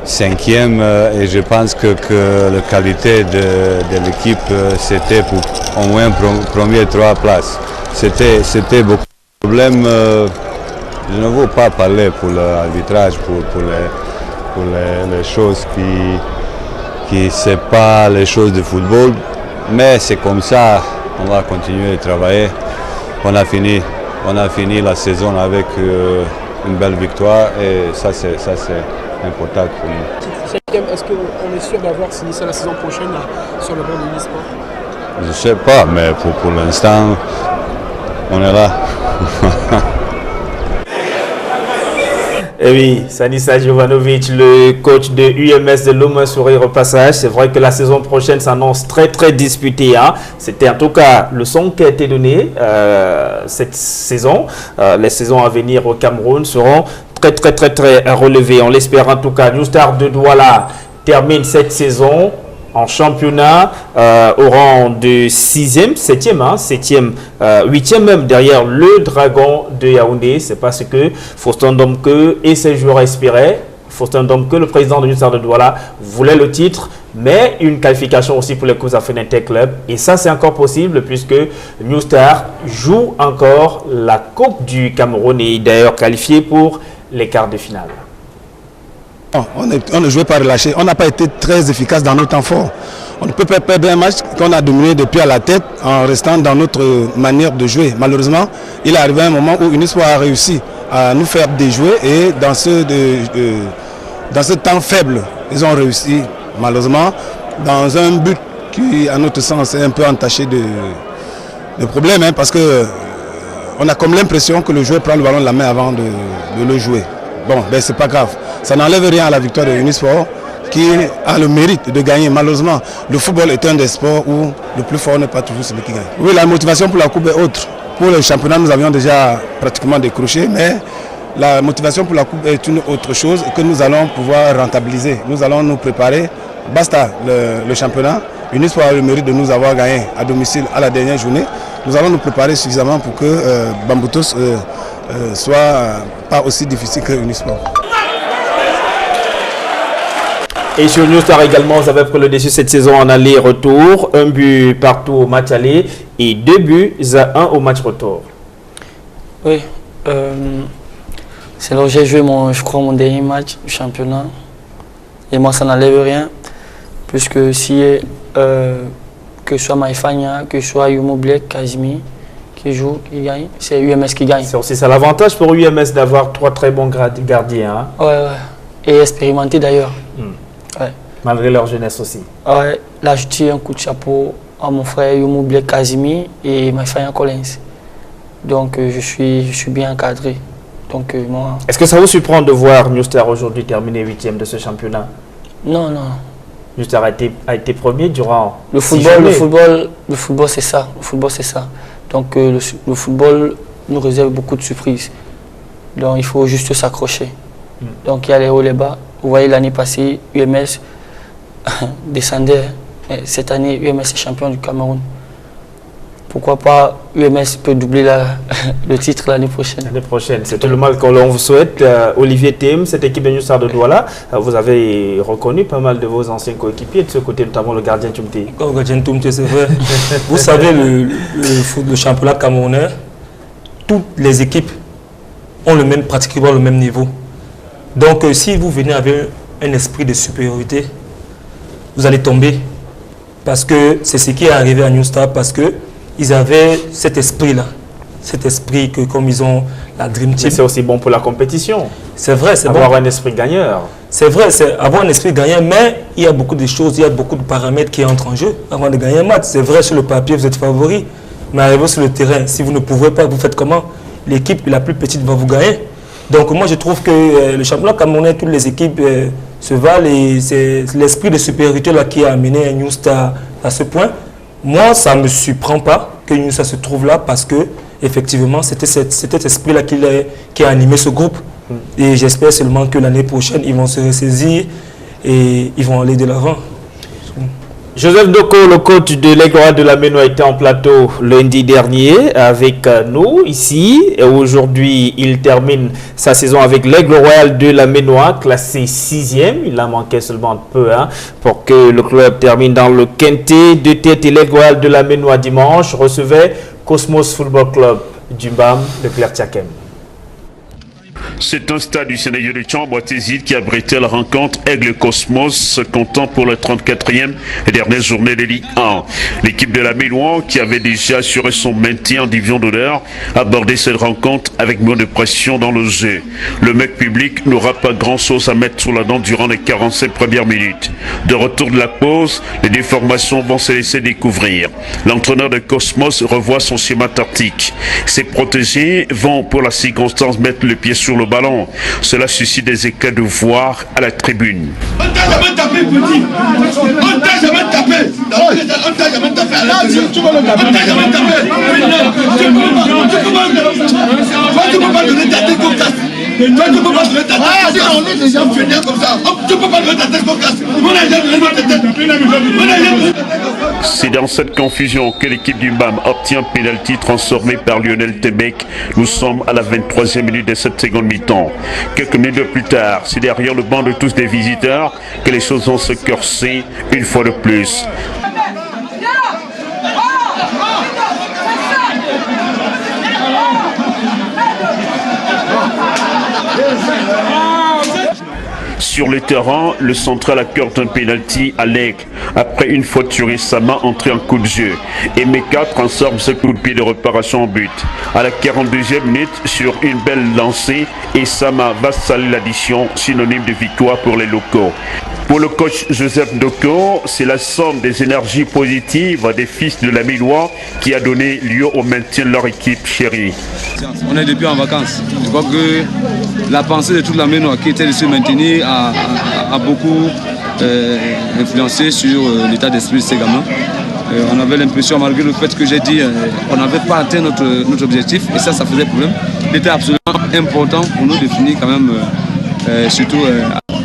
[SPEAKER 14] 5e et je pense que la qualité de l'équipe, c'était pour au moins première 3 places. C'était beaucoup de problèmes. Je ne veux pas parler pour l'arbitrage, pour les choses qui c'est pas les choses de football, mais c'est comme ça. On va continuer de travailler. On a fini la saison avec une belle victoire et ça c'est important pour nous.
[SPEAKER 15] Est-ce qu'on est sûr d'avoir signé ça la saison prochaine sur le banc de Unisport?
[SPEAKER 14] Je ne sais pas, mais pour l'instant, on est là.
[SPEAKER 1] Et oui, Sanisa Jovanovic, le coach de UMS de Loum, un sourire au passage. C'est vrai que la saison prochaine s'annonce très très disputée. Hein. C'était en tout cas le son qui a été donné cette saison. Les saisons à venir au Cameroun seront très relevées. On l'espère en tout cas. New Star de Douala termine cette saison en championnat au rang de 6e, 7e, 7e, 8e même derrière le Dragon de Yaoundé. C'est parce que Faustin Domke et ses joueurs espéraient. Faustin Domke, le président de New Star de Douala, voulait le titre, mais une qualification aussi pour les Coupes africaines Interclub. Et ça, c'est encore possible puisque New Star joue encore la Coupe du Cameroun et est d'ailleurs qualifié pour les quarts de finale.
[SPEAKER 13] On ne jouait pas relâché. On n'a pas été très efficace dans nos temps forts. On ne peut pas perdre un match qu'on a dominé depuis à la tête en restant dans notre manière de jouer. Malheureusement, il est arrivé un moment où Unisport a réussi à nous faire déjouer et dans ce temps faible, ils ont réussi, malheureusement, dans un but qui, à notre sens, est un peu entaché de problèmes, hein, parce que on a comme l'impression que le joueur prend le ballon de la main avant de le jouer. Bon, ben c'est pas grave. Ça n'enlève rien à la victoire de Unisport qui a le mérite de gagner. Malheureusement, le football est un des sports où le plus fort n'est pas toujours celui qui gagne. Oui, la motivation pour la Coupe est autre. Pour le championnat, nous avions déjà pratiquement décroché, mais la motivation pour la Coupe est une autre chose que nous allons pouvoir rentabiliser. Nous allons nous préparer. Basta le championnat. Unisport a le mérite de nous avoir gagné à domicile à la dernière journée. Nous allons nous préparer suffisamment pour que Bamboutos soit pas aussi difficile que Unisport.
[SPEAKER 1] Et sur New Star également, vous avez pris le dessus cette saison en aller-retour. 1 but partout au match aller et 2 buts à 1 au match retour.
[SPEAKER 2] Oui, c'est là où j'ai joué je crois mon dernier match du championnat. Et moi ça n'enlève rien. Puisque si que ce soit Maïfania, que ce soit Yumo Blek, Kazimi qui joue, qui gagne, c'est UMS qui gagne.
[SPEAKER 1] C'est aussi ça l'avantage pour UMS d'avoir 3 très bons gardiens. Hein?
[SPEAKER 2] Ouais. Et expérimentés d'ailleurs. Ouais.
[SPEAKER 1] Malgré leur jeunesse aussi.
[SPEAKER 2] Ouais, là je tire un coup de chapeau à mon frère Yumo Blek Kazimi et Maïfania Collins. Donc je suis bien encadré. Donc moi.
[SPEAKER 1] Est-ce que ça vous surprend de voir New Star aujourd'hui terminer 8e de ce championnat?
[SPEAKER 2] Non.
[SPEAKER 1] New Star a été premier durant
[SPEAKER 2] le football c'est ça. Le football c'est ça. Donc le football nous réserve beaucoup de surprises. Donc il faut juste s'accrocher. Donc il y a les hauts et les bas. Vous voyez l'année passée, UMS descendait. Cette année, UMS est champion du Cameroun. Pourquoi pas UMS peut doubler le titre l'année prochaine.
[SPEAKER 1] L'année prochaine, c'est tout le mal que l'on vous souhaite. Olivier Thiem, cette équipe de New Star de Douala, vous avez reconnu pas mal de vos anciens coéquipiers de ce côté, notamment le gardien Tumte.
[SPEAKER 3] Le gardien Tumte, c'est vrai. Vous savez, le championnat camerounais, toutes les équipes ont pratiquement le même niveau. Donc, si vous venez avec un esprit de supériorité, vous allez tomber. Parce que c'est ce qui est arrivé à New Star, parce qu'ils avaient cet esprit-là. Cet esprit que comme ils ont la Dream Team.
[SPEAKER 1] Mais c'est aussi bon pour la compétition.
[SPEAKER 3] C'est vrai, c'est
[SPEAKER 1] avoir un esprit gagneur.
[SPEAKER 3] C'est vrai, c'est avoir un esprit gagneur, mais il y a beaucoup de choses, il y a beaucoup de paramètres qui entrent en jeu avant de gagner un match. C'est vrai, sur le papier, vous êtes favori, mais arrivé sur le terrain, si vous ne pouvez pas, vous faites comment? L'équipe la plus petite va vous gagner. Donc moi je trouve que le championnat camerounais, toutes les équipes se valent et c'est l'esprit de supériorité là qui a amené New Star à ce point. Moi ça ne me surprend pas que New Star se trouve là parce que effectivement c'était cet esprit là qui a animé ce groupe. Et j'espère seulement que l'année prochaine ils vont se ressaisir et ils vont aller de l'avant.
[SPEAKER 1] Joseph Ndoko, le coach de l'Aigle Royal de la Ménois, était en plateau lundi dernier avec nous ici. Et aujourd'hui, il termine sa saison avec l'Aigle Royal de la Ménois, classé 6e. Il en manquait seulement peu pour que le club termine dans le quintet de tête. Et l'Aigle Royal de la Ménois dimanche recevait Cosmos Football Club du BAM de Claire-Tchakem.
[SPEAKER 16] C'est un stade du Sénégal de Tchambouatéside qui abritait la rencontre Aigle Cosmos, comptant pour la 34e et dernière journée de Ligue 1. L'équipe de la Ménois, qui avait déjà assuré son maintien en division d'honneur, a abordé cette rencontre avec moins de pression dans le jeu. Le mec public n'aura pas grand-chose à mettre sous la dent durant les 45 premières minutes. De retour de la pause, les deux formations vont se laisser découvrir. L'entraîneur de Cosmos revoit son schéma tactique. Ses protégés vont, pour la circonstance, mettre le pied sur le ballon. Cela suscite des éclats de voix à la tribune.
[SPEAKER 6] On t'a jamais tapé, petit. On t'a jamais tapé. On t'a jamais tapé. Tu vas le taper. On t'a jamais tapé. Tu peux pas donner ta tête comme ça. Tu peux pas donner ta tête comme ça. On est déjà finir comme ça. Tu peux pas donner ta tête comme ça. On a déjà donné ta tête.
[SPEAKER 16] C'est dans cette confusion que l'équipe du MAM obtient un pénalty transformé par Lionel Tebec. Nous sommes à la 23e minute de cette seconde mi-temps. Quelques minutes plus tard, c'est derrière le banc de tous des visiteurs que les choses vont se corser une fois de plus. Sur le terrain, le central accorde un pénalty à l'aigle. Après une faute sur Issama entrée en coup de jeu. Et Meka transforme ce coup de pied de réparation en but. À la 42e minute, sur une belle lancée, Issama va saluer l'addition, synonyme de victoire pour les locaux. Pour le coach Joseph Ndoko, c'est la somme des énergies positives des fils de la Mélois qui a donné lieu au maintien de leur équipe chérie.
[SPEAKER 17] On est depuis en vacances. Je crois que la pensée de toute la Mélois qui était de se maintenir a beaucoup influencé sur l'état d'esprit de ces gamins. On avait l'impression, malgré le fait que j'ai dit on n'avait pas atteint notre objectif, et ça faisait problème. Il était absolument important pour nous de finir quand même, surtout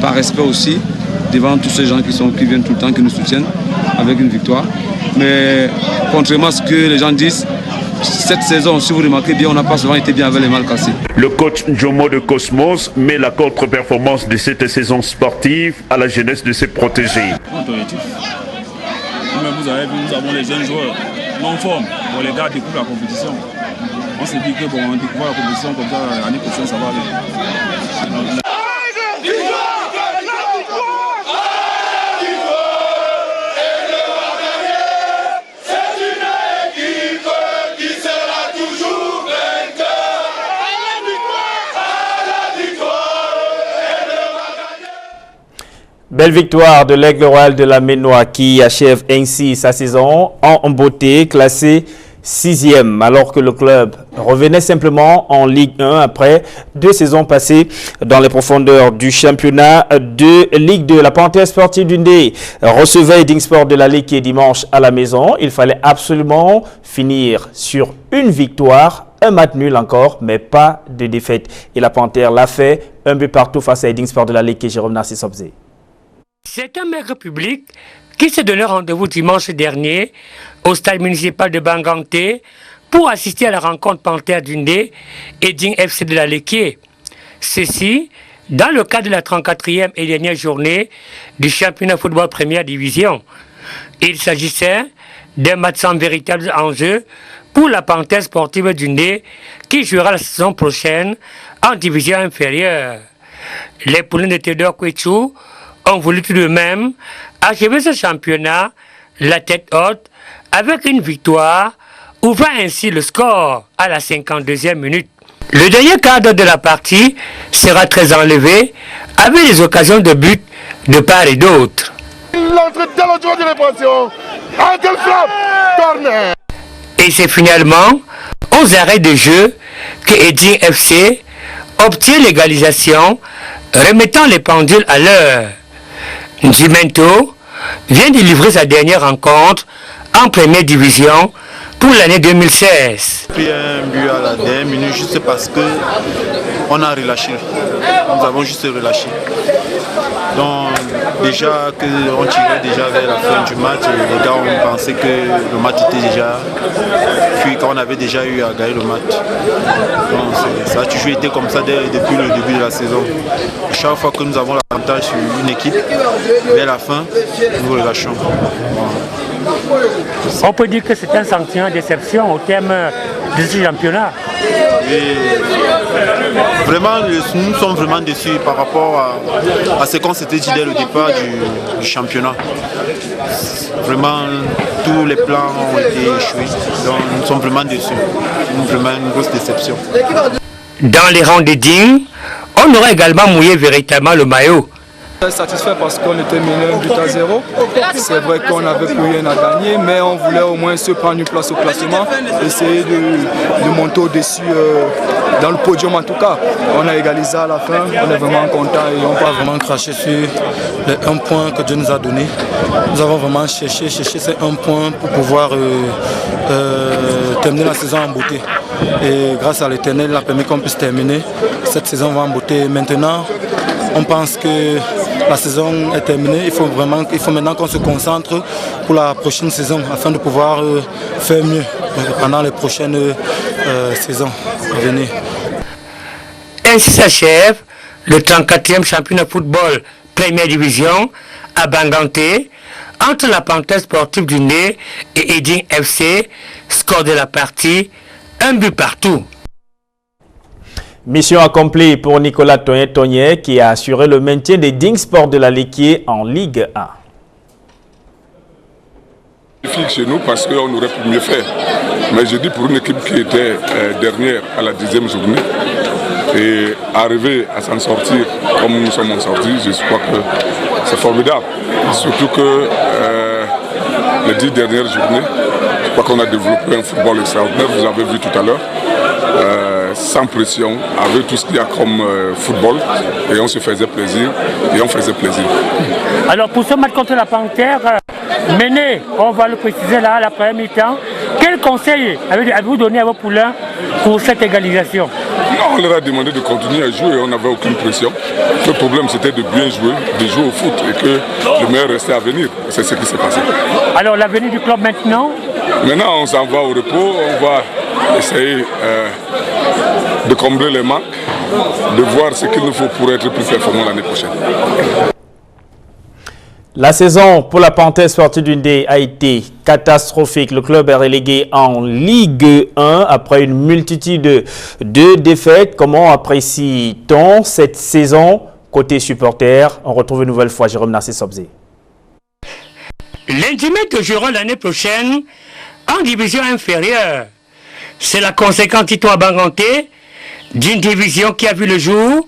[SPEAKER 17] par respect aussi, devant tous ces gens qui viennent tout le temps, qui nous soutiennent, avec une victoire. Mais contrairement à ce que les gens disent, cette saison, si vous remarquez bien, on n'a pas souvent été bien avec les mal cassés.
[SPEAKER 16] Le coach Jomo de Cosmos met la contre-performance de cette saison sportive à la jeunesse de ses protégés.
[SPEAKER 18] Vous avez vu, nous avons les jeunes joueurs non formes. Bon, les gars découvrent la compétition. On s'est dit que bon, on découvre la compétition comme ça, l'année prochaine, ça va aller.
[SPEAKER 1] Belle victoire de l'Aigle Royal de la Ménois qui achève ainsi sa saison en beauté, classé 6e, alors que le club revenait simplement en Ligue 1 après 2 saisons passées dans les profondeurs du championnat de Ligue 2. La Panthère sportive d'Undé recevait Eding Sport de la Ligue dimanche à la maison. Il fallait absolument finir sur une victoire. Un match nul encore, mais pas de défaite. Et la Panthère l'a fait, un but partout face à Eding Sport de la Ligue et Jérôme Narcisse Obzé.
[SPEAKER 19] C'est un maigre public qui s'est donné rendez-vous dimanche dernier au stade municipal de Banganté pour assister à la rencontre Panthère d'Undé et Eding FC de la Léquier. Ceci dans le cadre de la 34e et dernière journée du championnat football première division. Il s'agissait d'un match sans véritable enjeu pour la Panthère sportive d'Undé qui jouera la saison prochaine en division inférieure. Les poulains de Théodore Kouetchou ont voulu tout de même achever ce championnat la tête haute avec une victoire, ouvrant ainsi le score à la 52e minute. Le dernier cadre de la partie sera très enlevé avec des occasions de but de part et d'autre. Et c'est finalement aux arrêts de jeu que Eding FC obtient l'égalisation, remettant les pendules à l'heure. Njimento vient de livrer sa dernière rencontre en première division pour l'année 2016.
[SPEAKER 20] J'ai pris un but à la dernière minute juste parce qu'on a relâché. Nous avons juste relâché. Donc déjà qu'on tirait déjà vers la fin du match, les gars ont pensé que le match était déjà cuit, quand on avait déjà eu à gagner le match. Donc ça a toujours été comme ça depuis le début de la saison. Chaque fois que nous avons l'avantage sur une équipe, vers la fin, nous relâchons.
[SPEAKER 19] On peut dire que c'est un sentiment de déception au terme de ce championnat.
[SPEAKER 20] Et vraiment, nous sommes vraiment déçus par rapport à ce qu'on s'était dit dès le départ du championnat. Vraiment, tous les plans ont été échoués. Donc nous sommes vraiment déçus. Vraiment une grosse déception.
[SPEAKER 19] Dans les rangs d'Eding, on aurait également mouillé véritablement le maillot.
[SPEAKER 21] Satisfait parce qu'on était mené 1-0. C'est vrai qu'on avait plus rien à gagner, mais on voulait au moins se prendre une place au classement, essayer de monter au-dessus dans le podium en tout cas. On a égalisé à la fin, on est vraiment content et on va vraiment cracher sur les 1 point que Dieu nous a donné. Nous avons vraiment cherché ces 1 point pour pouvoir terminer la saison en beauté. Et grâce à l'Éternel, il a permis qu'on puisse terminer cette saison en beauté. Maintenant, on pense que la saison est terminée. Il faut maintenant qu'on se concentre pour la prochaine saison afin de pouvoir faire mieux pendant les prochaines saisons à venir.
[SPEAKER 19] Ainsi s'achève le 34e championnat de football première division à Banganté entre la Panthère sportive du Ndé et Eding FC. Score de la partie, 1 but partout.
[SPEAKER 1] Mission accomplie pour Nicolas Tonye qui a assuré le maintien des Ding Sport de la Liquier en Ligue 1.
[SPEAKER 5] Difficile chez nous parce qu'on aurait pu mieux faire. Mais je dis pour une équipe qui était dernière à la 10e journée et arriver à s'en sortir comme nous sommes en sortis, je crois que c'est formidable. Surtout que les 10 dernières journées, je crois qu'on a développé un football extraordinaire, vous avez vu tout à l'heure. Sans pression, avec tout ce qu'il y a comme football, et on se faisait plaisir, et on faisait plaisir.
[SPEAKER 19] Alors pour ce match contre la Panthère, mené, on va le préciser là, à la première mi-temps, quel conseil avez-vous donné à vos poulains pour cette égalisation?
[SPEAKER 5] Non, on leur a demandé de continuer à jouer, on n'avait aucune pression. Le problème c'était de bien jouer, de jouer au foot, et que le meilleur restait à venir. C'est ce qui s'est passé.
[SPEAKER 19] Alors l'avenir du club maintenant?
[SPEAKER 5] Maintenant on s'en va au repos, on va essayer de combler les manques, de voir ce qu'il nous faut pour être plus performants l'année prochaine.
[SPEAKER 1] La saison pour la Panthère sportive du Ndé a été catastrophique. Le club est relégué en Ligue 1 après une multitude de défaites. Comment apprécie-t-on cette saison côté supporters? On retrouve une nouvelle fois Jérôme Nassé-Sobzé.
[SPEAKER 19] L'Intimate jouera l'année prochaine en division inférieure. C'est la conséquente titre à Banganté d'une division qui a vu le jour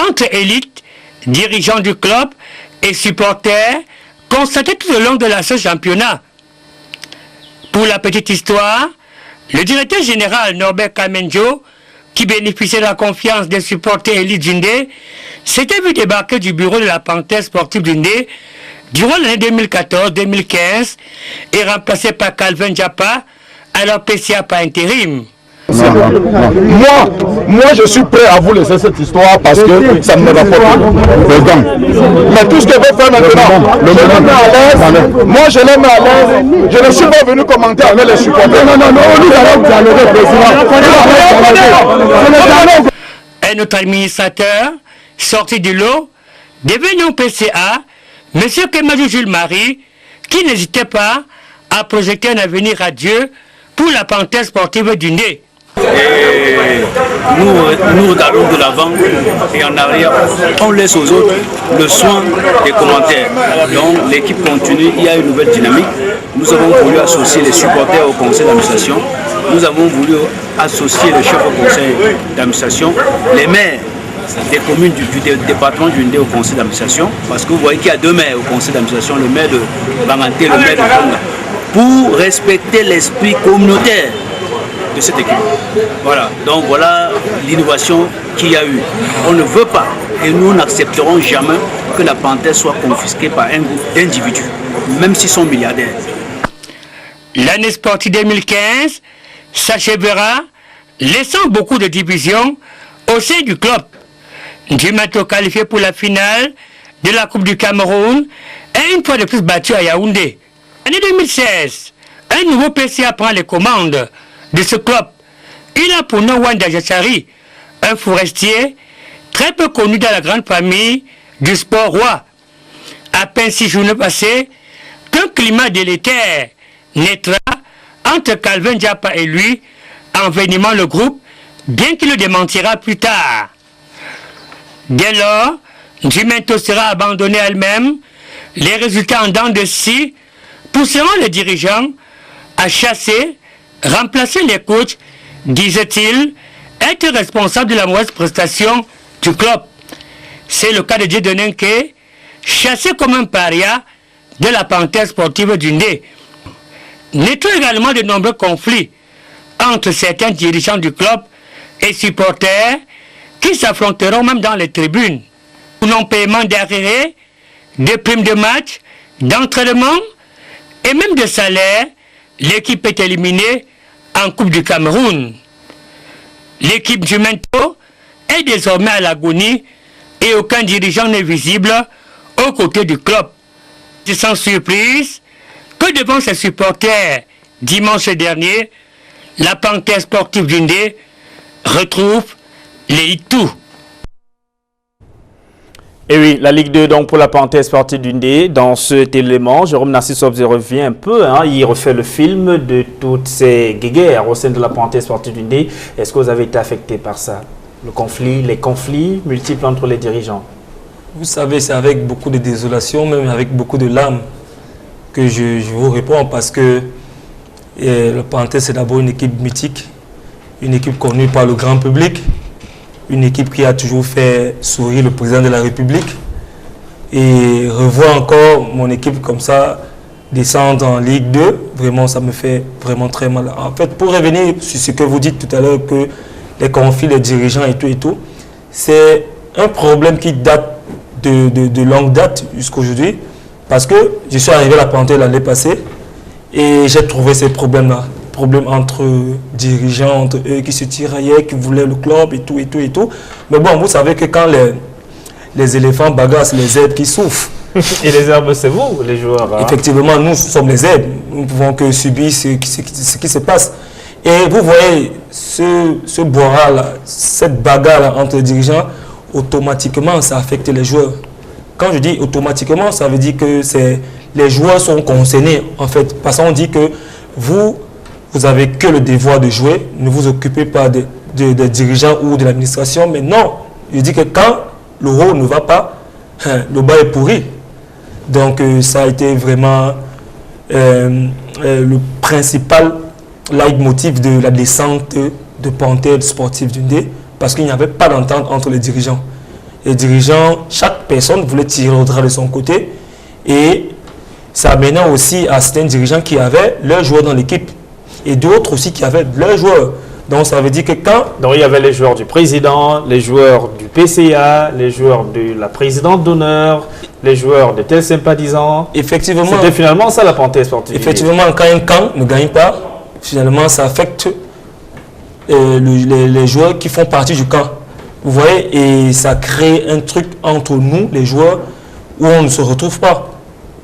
[SPEAKER 19] entre élites, dirigeants du club et supporters constatés tout au long de ce championnat. Pour la petite histoire, le directeur général Norbert Kamenjo, qui bénéficiait de la confiance des supporters élites du Ndé, s'était vu débarquer du bureau de la Panthère sportive du Ndé durant l'année 2014-2015 et remplacé par Calvin Diapa, alors PCA par intérim.
[SPEAKER 22] Moi, je suis prêt à vous laisser cette histoire parce que ça me rapporte rien. Mais tout ce que je vais faire maintenant, je les mets à l'aise. Moi, je les mets à l'aise. Je ne suis pas venu commenter avec les supporters. Non, nous allons dialoguer, président.
[SPEAKER 19] Un autre administrateur, sorti du lot, devenu PCA, M. Kemadou Jules Marie, qui n'hésitait pas à projeter un avenir radieux pour la Panthère sportive du Ndé.
[SPEAKER 23] Et nous regardons de l'avant et en arrière, on laisse aux autres le soin des commentaires. Donc l'équipe continue, il y a une nouvelle dynamique. Nous avons voulu associer les supporters au conseil d'administration. Nous avons voulu associer le chef au conseil d'administration, les maires des communes du département du Ndé au conseil d'administration, parce que vous voyez qu'il y a deux maires au conseil d'administration, le maire de Banganté et le maire de Tonga, pour respecter l'esprit communautaire de cette équipe. Voilà, donc voilà l'innovation qu'il y a eu. On ne veut pas et nous n'accepterons jamais que la Panthère soit confisquée par un groupe d'individus, même s'ils sont milliardaires.
[SPEAKER 19] L'année sportive 2015 s'achèvera, laissant beaucoup de divisions au sein du club. Ndimato qualifié pour la finale de la Coupe du Cameroun et une fois de plus battu à Yaoundé. Année 2016, un nouveau PCA prend les commandes de ce club. Il a pour nom Wanda Jassari, un forestier très peu connu dans la grande famille du sport roi. À peine 6 journées passées, qu'un climat délétère naîtra entre Calvin Diapa et lui, envenimant le groupe, bien qu'il le démentira plus tard. Dès lors, Jimento sera abandonné elle-même. Les résultats en dents de scie pousseront les dirigeants à chasser, remplacer les coachs, disait-il, être responsable de la mauvaise prestation du club. C'est le cas de Dieudonenke, chassé comme un paria de la Panthère sportive du Ndé. Naîtront également de nombreux conflits entre certains dirigeants du club et supporters qui s'affronteront même dans les tribunes. Non-paiement d'arrêt, de primes de match, d'entraînement et même de salaire, l'équipe est éliminée en Coupe du Cameroun. L'équipe du Mento est désormais à l'agonie et aucun dirigeant n'est visible aux côtés du club. C'est sans surprise que devant ses supporters, dimanche dernier, la Panthère sportive d'Undé retrouve les Hitou.
[SPEAKER 1] Et oui, la Ligue 2 donc pour la Panthère sportive d'Undé. Dans cet élément, Jérôme Narcisse revient un peu. Il refait le film de toutes ces guéguerres au sein de la Panthère sportive d'Undé. Est-ce que vous avez été affecté par ça? Les conflits multiples entre les dirigeants?
[SPEAKER 3] Vous savez, c'est avec beaucoup de désolation, même avec beaucoup de larmes, que je vous réponds, parce que la Panthère, c'est d'abord une équipe mythique, une équipe connue par le grand public, une équipe qui a toujours fait sourire le président de la République. Et revoir encore mon équipe comme ça descendre en Ligue 2, vraiment, ça me fait vraiment très mal. En fait, pour revenir sur ce que vous dites tout à l'heure, que les conflits, les dirigeants et tout, c'est un problème qui date de longue date jusqu'à aujourd'hui, parce que je suis arrivé à la Panthère l'année passée et j'ai trouvé ces problèmes-là. Problèmes entre dirigeants, entre eux qui se tiraillaient, qui voulaient le club et tout. Mais bon, vous savez que quand les éléphants bagassent, les herbes qui souffrent.
[SPEAKER 1] Et les herbes, c'est vous, les joueurs.
[SPEAKER 3] Effectivement, nous sommes les herbes. Nous ne pouvons que subir ce qui se passe. Et vous voyez, ce boira-là, cette bagarre entre les dirigeants, automatiquement, ça affecte les joueurs. Quand je dis automatiquement, ça veut dire que les joueurs sont concernés, en fait. Parce qu'on dit que vous avez que le devoir de jouer, ne vous occupez pas des dirigeants ou de l'administration. Mais non, je dis que quand le haut ne va pas, le bas est pourri. Donc ça a été vraiment le principal leitmotiv de la descente de Panthère sportive d'Undé, parce qu'il n'y avait pas d'entente entre les dirigeants. Les dirigeants, chaque personne voulait tirer au drap de son côté, et ça amenait aussi à certains dirigeants qui avaient leurs joueurs dans l'équipe et d'autres aussi qui avaient leurs joueurs. Donc ça veut dire que quand...
[SPEAKER 1] Donc il y avait les joueurs du président, les joueurs du PCA, les joueurs de la présidente d'honneur, les joueurs de tels sympathisants.
[SPEAKER 3] Effectivement.
[SPEAKER 1] C'était finalement ça la Panthère sportive.
[SPEAKER 3] Effectivement, quand un camp ne gagne pas, finalement ça affecte les joueurs qui font partie du camp. Vous voyez, et ça crée un truc entre nous, les joueurs, où on ne se retrouve pas.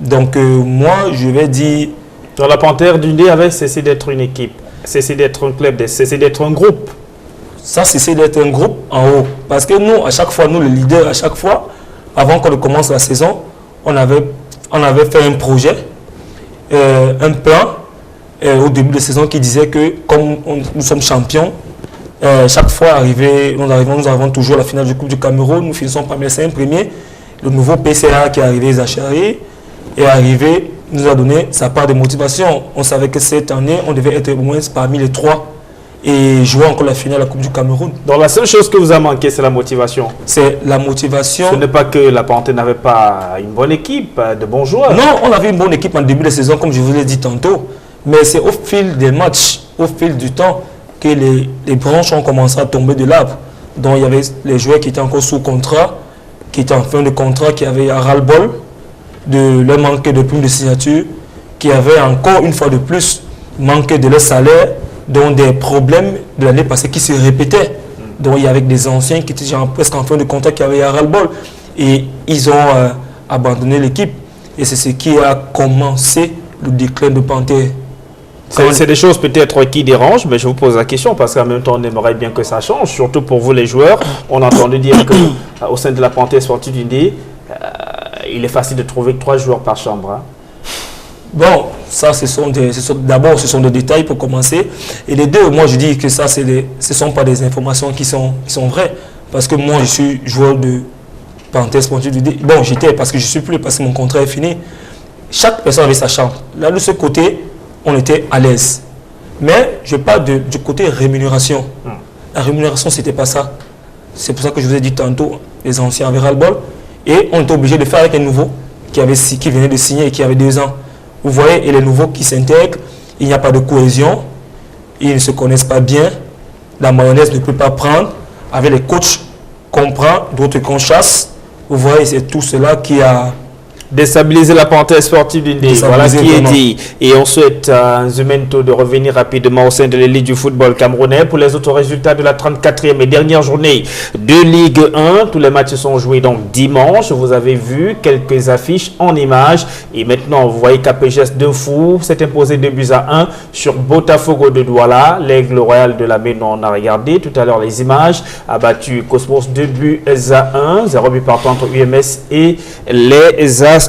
[SPEAKER 3] Donc moi, je vais dire...
[SPEAKER 1] Dans la Panthère d'Undé avait cessé d'être une équipe, cessé d'être un club, cessé d'être un groupe.
[SPEAKER 3] Ça, cessé d'être un groupe en haut. Parce que nous, à chaque fois, nous, les leaders, à chaque fois, avant qu'on commence la saison, on avait fait un projet, un plan, au début de la saison qui disait que comme nous sommes champions, chaque fois nous avons toujours la finale du Coupe du Cameroun, nous finissons parmi les 5 premiers. Le nouveau PCA qui est arrivé, Zachary, est arrivé, nous a donné sa part de motivation. On savait que cette année, on devait être au moins parmi les 3 et jouer encore la finale de la Coupe du Cameroun.
[SPEAKER 1] Donc la seule chose que vous a manqué, c'est la motivation.
[SPEAKER 3] C'est la motivation.
[SPEAKER 1] Ce n'est pas que la Panthère n'avait pas une bonne équipe, de bons joueurs.
[SPEAKER 3] Non, on avait une bonne équipe en début de saison, comme je vous l'ai dit tantôt. Mais c'est au fil des matchs, au fil du temps, que les branches ont commencé à tomber de l'arbre. Donc il y avait les joueurs qui étaient encore sous contrat, qui étaient en fin de contrat, qui avaient un ras-le-bol de leur manque de prime de signature, qui avaient encore une fois de plus manqué de leur salaire, dont des problèmes de l'année passée qui se répétaient. Donc il y avait des anciens qui étaient presque en fin de contrat, qui avaient un ras-le-bol. Et ils ont abandonné l'équipe. Et c'est ce qui a commencé le déclin de Panthère.
[SPEAKER 1] C'est des choses peut-être qui dérangent, mais je vous pose la question parce qu'en même temps, on aimerait bien que ça change, surtout pour vous les joueurs. On a entendu dire qu'au sein de la Panthère sportive d'Undé, il est facile de trouver 3 joueurs par chambre. Hein.
[SPEAKER 3] Bon, ça, d'abord, ce sont des détails pour commencer. Et les deux, moi, je dis que ça, ce ne sont pas des informations qui sont vraies. Parce que moi, je suis joueur de Panthère sportive d'Undé. Bon, j'étais parce que je ne suis plus, parce que mon contrat est fini. Chaque personne avait sa chambre. Là, de ce côté, on était à l'aise. Mais je parle du côté rémunération. La rémunération, ce n'était pas ça. C'est pour ça que je vous ai dit tantôt, les anciens avaient ras-le-bol. Et on était obligé de faire avec un nouveau qui venait de signer et qui avait 2 ans. Vous voyez, et les nouveaux qui s'intègrent, il n'y a pas de cohésion. Ils ne se connaissent pas bien. La mayonnaise ne peut pas prendre. Avec les coachs qu'on prend, d'autres qu'on chasse. Vous voyez, c'est tout cela qui a
[SPEAKER 1] Déstabiliser la parenthèse sportive d'Indé, voilà qui est dit. Et on souhaite à Nzumento de revenir rapidement au sein de l'élite du football camerounais pour les autres résultats de la 34e et dernière journée de Ligue 1. Tous les matchs sont joués donc dimanche. Vous avez vu quelques affiches en images. Et maintenant, vous voyez KPGS de Fou s'est imposé 2-1 sur Botafogo de Douala. L'Aigle Royal de la Ménon, on a regardé tout à l'heure les images, a battu Cosmos 2-1, 0 but partout entre UMS et les Astres.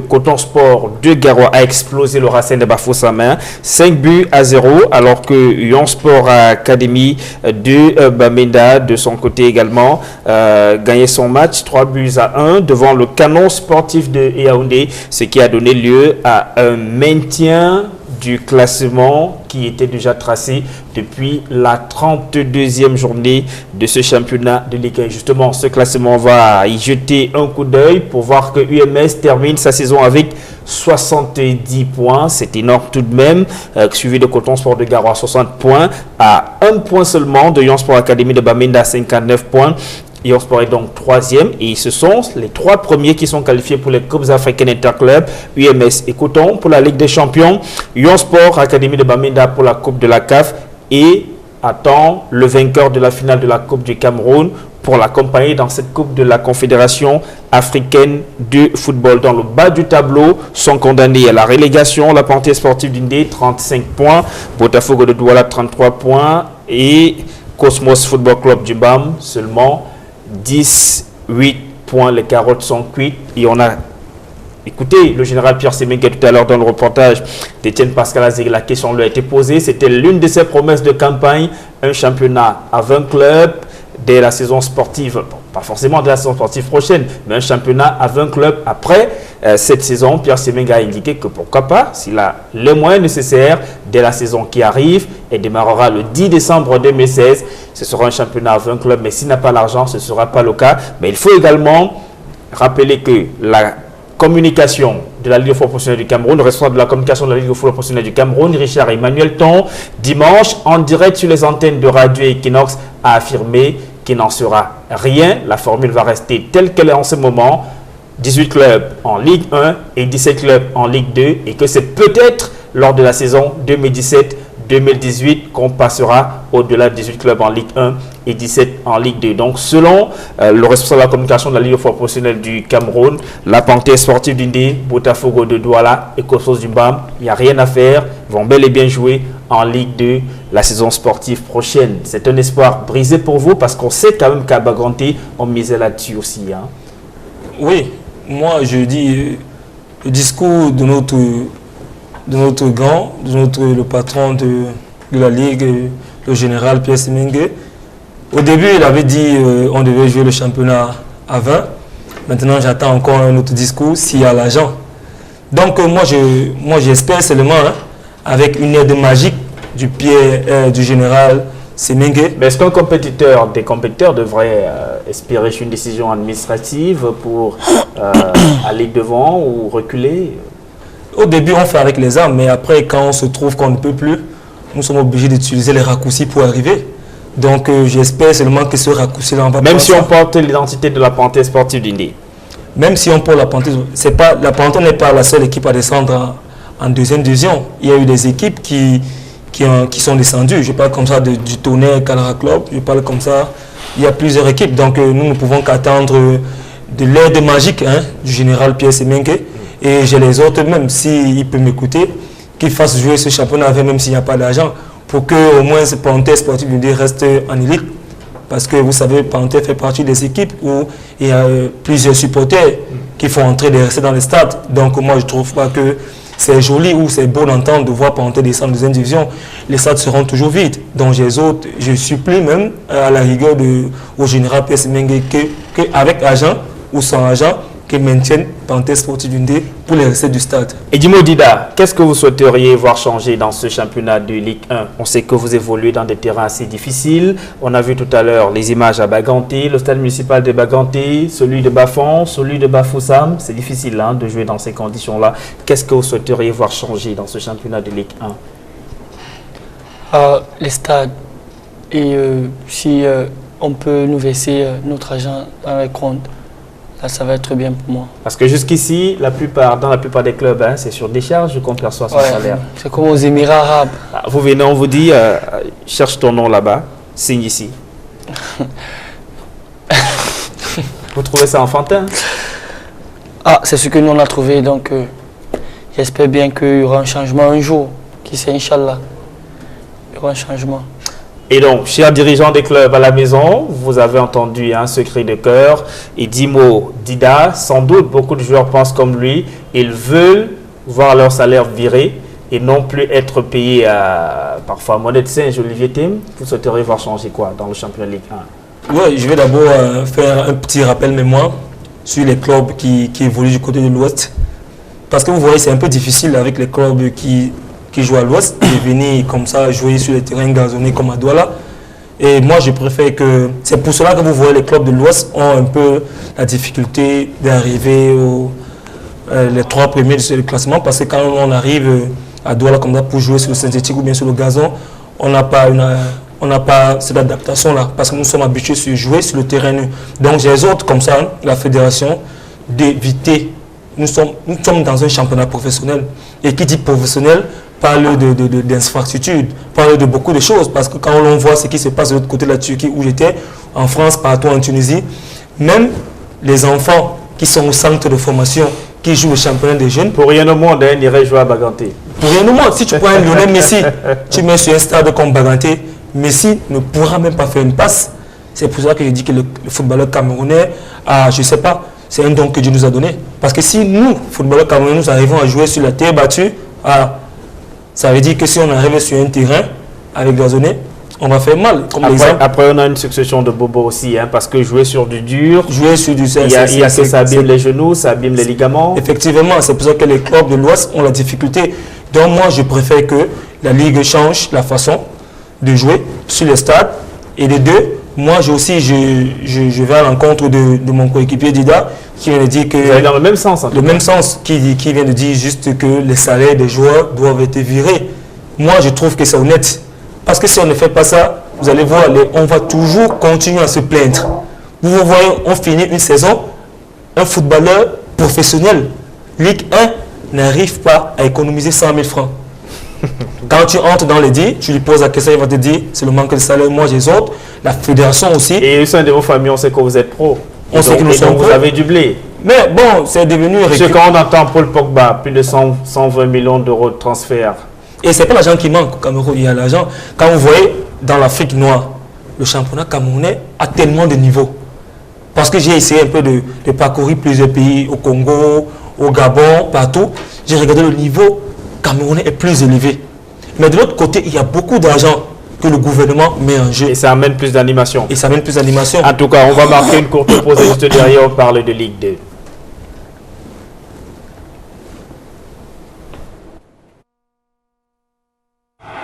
[SPEAKER 1] Coton Sport de Garoua a explosé le Racine de Bafoussama 5-0, alors que Lyon Sport Academy de Bamenda de son côté également gagné son match 3-1 devant le Canon Sportif de Yaoundé, ce qui a donné lieu à un maintien du classement qui était déjà tracé depuis la 32e journée de ce championnat de Ligue 1. Justement, ce classement va y jeter un coup d'œil pour voir que UMS termine sa saison avec 70 points. C'est énorme tout de même. Suivi de Coton Sport de Garoua, 60 points. À un point seulement de Lyon Sport Academy de Bamenda, 59 points. Lyon Sport est donc 3e et ce sont les 3 premiers qui sont qualifiés pour les Coupes africaines interclubs, UMS et Coton pour la Ligue des Champions, Lyon Sport Académie de Bamenda pour la Coupe de la CAF et attend le vainqueur de la finale de la Coupe du Cameroun pour l'accompagner dans cette Coupe de la Confédération africaine de football. Dans le bas du tableau sont condamnés à la relégation la Parenthèse sportive d'Indé, 35 points, Botafogo de Douala, 33 points et Cosmos Football Club du BAM seulement 18 points. Les carottes sont cuites et on a écouté le général Pierre Semengue tout à l'heure dans le reportage d'Étienne Pascal Azé. La question lui a été posée, c'était l'une de ses promesses de campagne, un championnat à 20 clubs dès la saison sportive, pas forcément dès la saison sportive prochaine, mais un championnat à 20 clubs après cette saison. Pierre Semengue a indiqué que pourquoi pas, s'il a les moyens nécessaires dès la saison qui arrive et démarrera le 10 décembre 2016, ce sera un championnat à 20 clubs, mais s'il n'a pas l'argent, ce ne sera pas le cas. Mais il faut également rappeler que la communication de la Ligue de football professionnel du Cameroun, le responsable de la communication de la Ligue de football professionnel du Cameroun, Richard Emmanuel Ton, dimanche, en direct sur les antennes de Radio Equinox, a affirmé qu'il n'en sera rien. La formule va rester telle qu'elle est en ce moment, 18 clubs en Ligue 1 et 17 clubs en Ligue 2, et que c'est peut-être lors de la saison 2017-2018 qu'on passera au-delà de 18 clubs en Ligue 1 et 17 en Ligue 2. Donc selon le responsable de la communication de la Ligue de football professionnel du Cameroun, la Parenthèse sportive d'Indé, Botafogo de Douala et Cosmos du BAM, il n'y a rien à faire, ils vont bel et bien jouer en Ligue 2 la saison sportive prochaine. C'est un espoir brisé pour vous parce qu'on sait quand même qu'à Baganté, on misait là-dessus aussi. Hein.
[SPEAKER 3] Oui, moi je dis le discours de notre grand, le patron de la Ligue, le général Pierre Semengue. Au début, il avait dit on devait jouer le championnat à 20. Maintenant, j'attends encore un autre discours s'il y a l'argent. Donc, moi j'espère seulement, avec une aide magique du général Semengue.
[SPEAKER 1] Mais est-ce qu'un des compétiteurs devraient espérer une décision administrative pour aller devant ou reculer?
[SPEAKER 3] Au début, on fait avec les armes, mais après, quand on se trouve qu'on ne peut plus, nous sommes obligés d'utiliser les raccourcis pour arriver. Donc, j'espère seulement que ce raccourci-là, on va
[SPEAKER 1] même si on porte l'identité de la Parenthèse sportive d'Indé.
[SPEAKER 3] Même si on porte la Parenthèse, la Parenthèse n'est pas la seule équipe à descendre en deuxième division. Il y a eu des équipes qui sont descendues. Je parle comme ça du Tonnerre Calara Club, je parle comme ça. Il y a plusieurs équipes, donc nous ne pouvons qu'attendre de l'aide magique du général Pierre Semengue. Et j'ai les autres, même s'il peut m'écouter, qu'ils fassent jouer ce championnat avec, même s'il n'y a pas d'argent, pour que au moins ce Parenthèse sportive reste en élite. Parce que vous savez, Parenthèse fait partie des équipes où il y a plusieurs supporters qui font entrer des recettes dans les stades. Donc moi je ne trouve pas que c'est joli ou c'est beau d'entendre de voir Parenthèse descendre en deuxième division. Les stades seront toujours vides. Donc je supplie même à la rigueur au général Pierre Semengue qu'avec argent ou sans argent, qui maintiennent Parenthèse sportive d'Indé pour les recettes du stade.
[SPEAKER 1] Et Dimo Dida, qu'est-ce que vous souhaiteriez voir changer dans ce championnat de Ligue 1? On sait que vous évoluez dans des terrains assez difficiles. On a vu tout à l'heure les images à Baganté, le stade municipal de Baganté, celui de Bafon, celui de Bafoussam. C'est difficile de jouer dans ces conditions-là. Qu'est-ce que vous souhaiteriez voir changer dans ce championnat de Ligue
[SPEAKER 2] 1? Les stades. Et si on peut nous verser notre argent dans les comptes, là, ça va être bien pour moi.
[SPEAKER 1] Parce que jusqu'ici, dans la plupart des clubs, hein, c'est sur décharge qu'on perçoit son salaire.
[SPEAKER 2] C'est comme aux Émirats arabes.
[SPEAKER 1] Vous venez, on vous dit, cherche ton nom là-bas, signe ici. Vous trouvez ça enfantin?
[SPEAKER 2] Ah, c'est ce que nous on a trouvé, donc j'espère bien qu'il y aura un changement un jour. Qui sait, Inch'Allah, il y aura un changement.
[SPEAKER 1] Et donc, chers dirigeants des clubs à la maison, vous avez entendu un secret de cœur. Et Dimo Dida, sans doute, beaucoup de joueurs pensent comme lui. Ils veulent voir leur salaire viré et non plus être payés parfois monnaie de singe. Olivier Tim, vous souhaiteriez voir changer quoi dans le championnat Ligue 1?
[SPEAKER 3] Oui, je vais d'abord faire un petit rappel mémoire sur les clubs qui évoluent du côté de l'Ouest. Parce que vous voyez, c'est un peu difficile avec les clubs qui jouent à l'Ouest de venir comme ça jouer sur les terrains gazonnés comme à Douala. Et moi, je préfère que... C'est pour cela que vous voyez les clubs de l'Ouest ont un peu la difficulté d'arriver les 3 premiers du classement. Parce que quand on arrive à Douala comme ça pour jouer sur le synthétique ou bien sur le gazon, on n'a pas cette adaptation-là. Parce que nous sommes habitués à jouer sur le terrain nu. Donc, j'exhorte comme ça la fédération d'éviter... Nous sommes dans un championnat professionnel. Et qui dit professionnel parle d'infrastructures, parle de beaucoup de choses. Parce que quand on voit ce qui se passe de l'autre côté de la Turquie où j'étais, en France, partout en Tunisie, même les enfants qui sont au centre de formation, qui jouent au championnat des jeunes.
[SPEAKER 1] Pour rien au monde, ils iraient jouer à Baganté.
[SPEAKER 3] Pour rien au monde. Si tu prends un Lionel Messi, tu mets sur un stade comme Baganté, Messi ne pourra même pas faire une passe. C'est pour ça que je dis que le footballeur camerounais a, je ne sais pas, c'est un don que Dieu nous a donné. Parce que si nous, footballeurs camerounais, nous arrivons à jouer sur la terre battue, ça veut dire que si on arrive sur un terrain avec gazonné, on va faire mal.
[SPEAKER 1] Après, on a une succession de bobos aussi, hein, parce que jouer sur du dur, il y a que ça abîme les genoux, ça abîme les ligaments.
[SPEAKER 3] Effectivement, c'est pour ça que les clubs de l'Ouest ont la difficulté. Donc moi, je préfère que la Ligue change la façon de jouer sur les stades. Et les deux, moi je vais à l'encontre de mon coéquipier Dida, qui vient de dire que...
[SPEAKER 1] Vous allez dans le même sens.
[SPEAKER 3] Le même sens, qui vient de dire juste que les salaires des joueurs doivent être virés. Moi, je trouve que c'est honnête. Parce que si on ne fait pas ça, vous allez voir, on va toujours continuer à se plaindre. Vous voyez, on finit une saison, un footballeur professionnel, Ligue 1, n'arrive pas à économiser 100 000 francs. Quand tu entres dans les dits, tu lui poses la question, il va te dire, c'est le manque de salaire, moi j'ai autres, la fédération aussi.
[SPEAKER 1] Et au sein de vos familles, on sait que vous êtes pro.
[SPEAKER 3] On sait que nous sommes pro.
[SPEAKER 1] Vous avez du blé.
[SPEAKER 3] Mais bon, c'est devenu...
[SPEAKER 1] Ce qu'on entend Paul Pogba, plus de 120 millions d'euros de transfert.
[SPEAKER 3] Et c'est pas l'argent qui manque au Cameroun, il y a l'argent. Quand vous voyez, dans l'Afrique noire, le championnat camerounais a tellement de niveaux. Parce que j'ai essayé un peu de parcourir plusieurs pays, au Congo, au Gabon, partout. J'ai regardé le niveau camerounais est plus élevé. Mais de l'autre côté, il y a beaucoup d'argent que le gouvernement met en jeu.
[SPEAKER 1] Et ça amène plus d'animation.
[SPEAKER 3] Et ça amène plus d'animation.
[SPEAKER 1] En tout cas, on va marquer une courte pause et juste derrière, on parle de Ligue 2.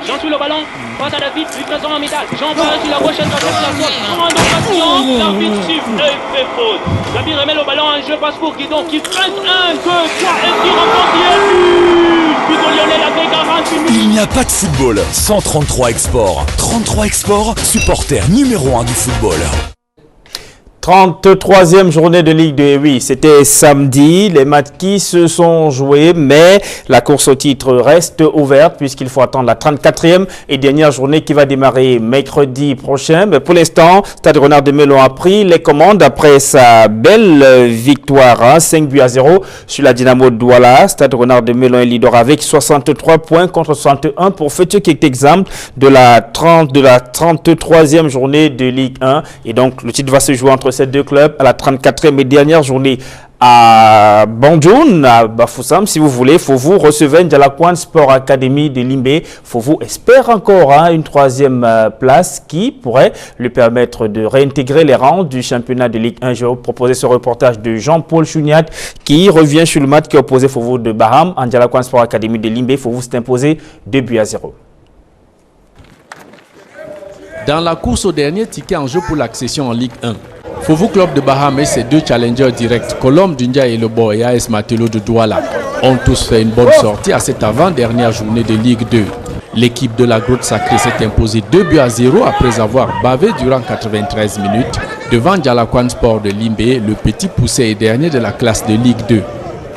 [SPEAKER 4] Jean sur le ballon, passe à David, livraison en métal. Jean passe sur la gauche, grande occasion, l'arbitre siffle et fait faute. L'arbitre remet le ballon en jeu, passe pour Guidon qui presse 1, 2, 3, et qui remporte Plutôt Lionel avec 48 minutes.
[SPEAKER 7] Il n'y a pas de football sans 33 Export. 33 Export, supporter numéro 1 du football.
[SPEAKER 1] 33e journée de Ligue 2, oui, c'était samedi, les matchs qui se sont joués, mais la course au titre reste ouverte puisqu'il faut attendre la 34e et dernière journée qui va démarrer mercredi prochain. Mais pour l'instant, Stade Renard de Melon a pris les commandes après sa belle victoire, 5-0 sur la Dynamo de Douala. Stade Renard de Melon est leader avec 63 points contre 61 pour Fethieu qui est exemple de la 33e journée de Ligue 1. Et donc, le titre va se jouer entre ces deux clubs à la 34e et dernière journée à Banjoun, à Bafoussam, si vous voulez. Fouvou recevait Ndjalakouen Sport Academy de Limbé. Fouvou espère encore une 3e place qui pourrait lui permettre de réintégrer les rangs du championnat de Ligue 1. Je vais vous proposer ce reportage de Jean-Paul Chouniat qui revient sur le match qui a opposé Fouvou de Baham. Ndjalakouen Sport Academy de Limbé. Fouvou s'est imposé 2-0.
[SPEAKER 8] Dans la course au dernier ticket en jeu pour l'accession en Ligue 1, Fouvou Club de Baham et ses deux challengers directs, Colombe Dundia et Lobo et AS Matelo de Douala, ont tous fait une bonne sortie à cette avant-dernière journée de Ligue 2. L'équipe de la Grotte Sacrée s'est imposée 2-0 après avoir bavé durant 93 minutes Devant Djalakwan Sport de Limbé, le petit poussé est dernier de la classe de Ligue 2.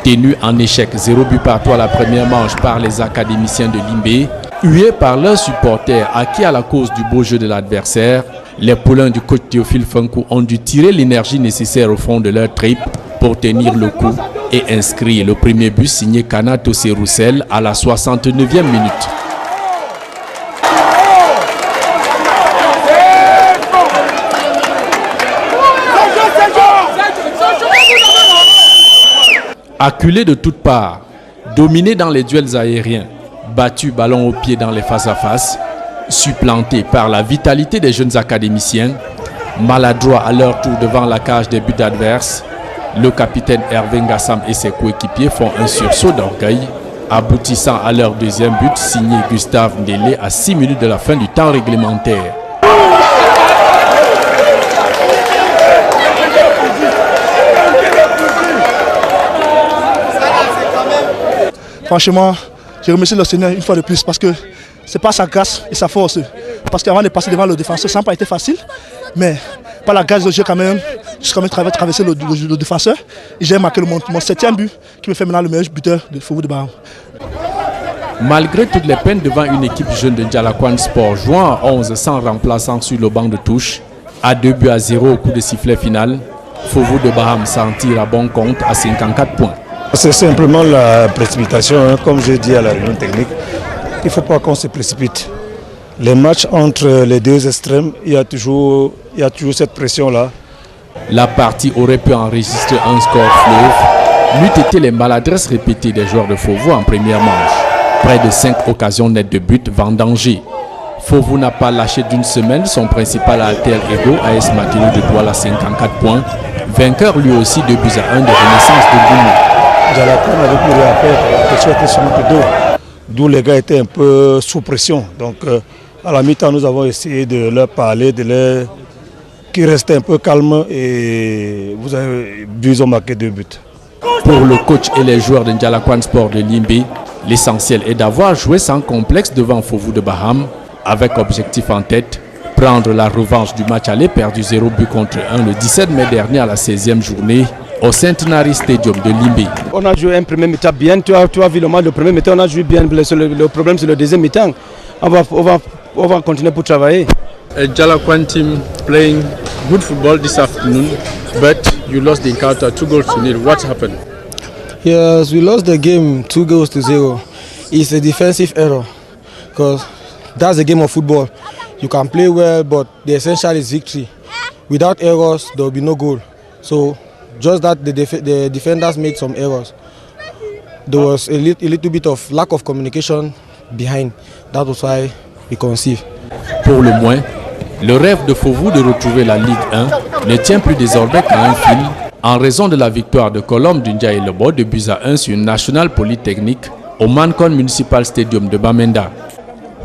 [SPEAKER 8] Tenu en échec 0 but partout à la première manche par les académiciens de Limbé, hués par leurs supporters acquis à la cause du beau jeu de l'adversaire, les poulains du coach Théophile Funkou ont dû tirer l'énergie nécessaire au fond de leur trip pour tenir le coup et inscrire le premier but signé Kanato Roussel à la 69e minute. Acculé de toutes parts, dominé dans les duels aériens, battu ballon au pied dans les face-à-face, supplanté par la vitalité des jeunes académiciens, maladroit à leur tour devant la cage des buts adverses, le capitaine Hervé Ngassam et ses coéquipiers font un sursaut d'orgueil, aboutissant à leur deuxième but signé Gustave Ndélé à 6 minutes de la fin du temps réglementaire.
[SPEAKER 6] Franchement, je remercie le Seigneur une fois de plus parce que c'est pas sa grâce et sa force. Parce qu'avant de passer devant le défenseur, ça n'a pas été facile. Mais par la grâce de Dieu, j'ai quand même traversé le défenseur. Et j'ai marqué mon 7e but qui me fait maintenant le meilleur buteur de Fofo de Baham.
[SPEAKER 8] Malgré toutes les peines devant une équipe jeune de Djalakwan Sport jouant à 11 sans remplaçant sur le banc de touche, à 2-0 au coup de sifflet final, Fofo de Baham s'en tire à bon compte à 54 points.
[SPEAKER 9] C'est simplement la précipitation, hein, comme j'ai dit à la réunion technique. Il ne faut pas qu'on se précipite. Les matchs entre les deux extrêmes, il y a toujours cette pression-là.
[SPEAKER 8] La partie aurait pu enregistrer un score fleuve, n'eût été les maladresses répétées des joueurs de Fofo en première manche. Près de 5 occasions nettes de but vendangées. Fofo n'a pas lâché d'une semaine son principal alter ego AS Matelo de Douala à 54 points, vainqueur lui aussi 2-1 de Renaissance de Goumou.
[SPEAKER 9] Djalakwan avait pu réapparaître, quelque chose était sur notre dos. D'où les gars étaient un peu sous pression. Donc à la mi-temps, nous avons essayé de leur parler, qu'ils restaient un peu calmes et vous avez vu, ils ont marqué 2 buts.
[SPEAKER 8] Pour le coach et les joueurs de Djalakwan Sport de Limbé, l'essentiel est d'avoir joué sans complexe devant Fofo de Baham, avec objectif en tête, prendre la revanche du match aller perdu 0 but contre 1 le 17 mai dernier à la 16e journée au Centenary Stadium de Limbé.
[SPEAKER 10] On a joué un premier mi-temps bien, tu as vu le match, le premier mi-temps on a joué bien, le problème c'est le deuxième mi-temps. On va continuer pour travailler.
[SPEAKER 12] Djalakwan team playing good football this afternoon, but you lost the encounter 2-0. What happened?
[SPEAKER 10] Yes, we lost the game 2-0. It's a defensive error because that's the game of football. You can play well, but the essential is victory. Without errors, there will be no goal. So just that the defenders made some errors. There was a little bit of lack of communication behind. That was why we conceded.
[SPEAKER 8] Pour le moins, le rêve de Fofo de retrouver la Ligue 1 ne tient plus désormais qu'à un fil en raison de la victoire de Colombe du Ndiaye Lebo de 2-1 sur National Polytechnique au Mancon Municipal Stadium de Bamenda.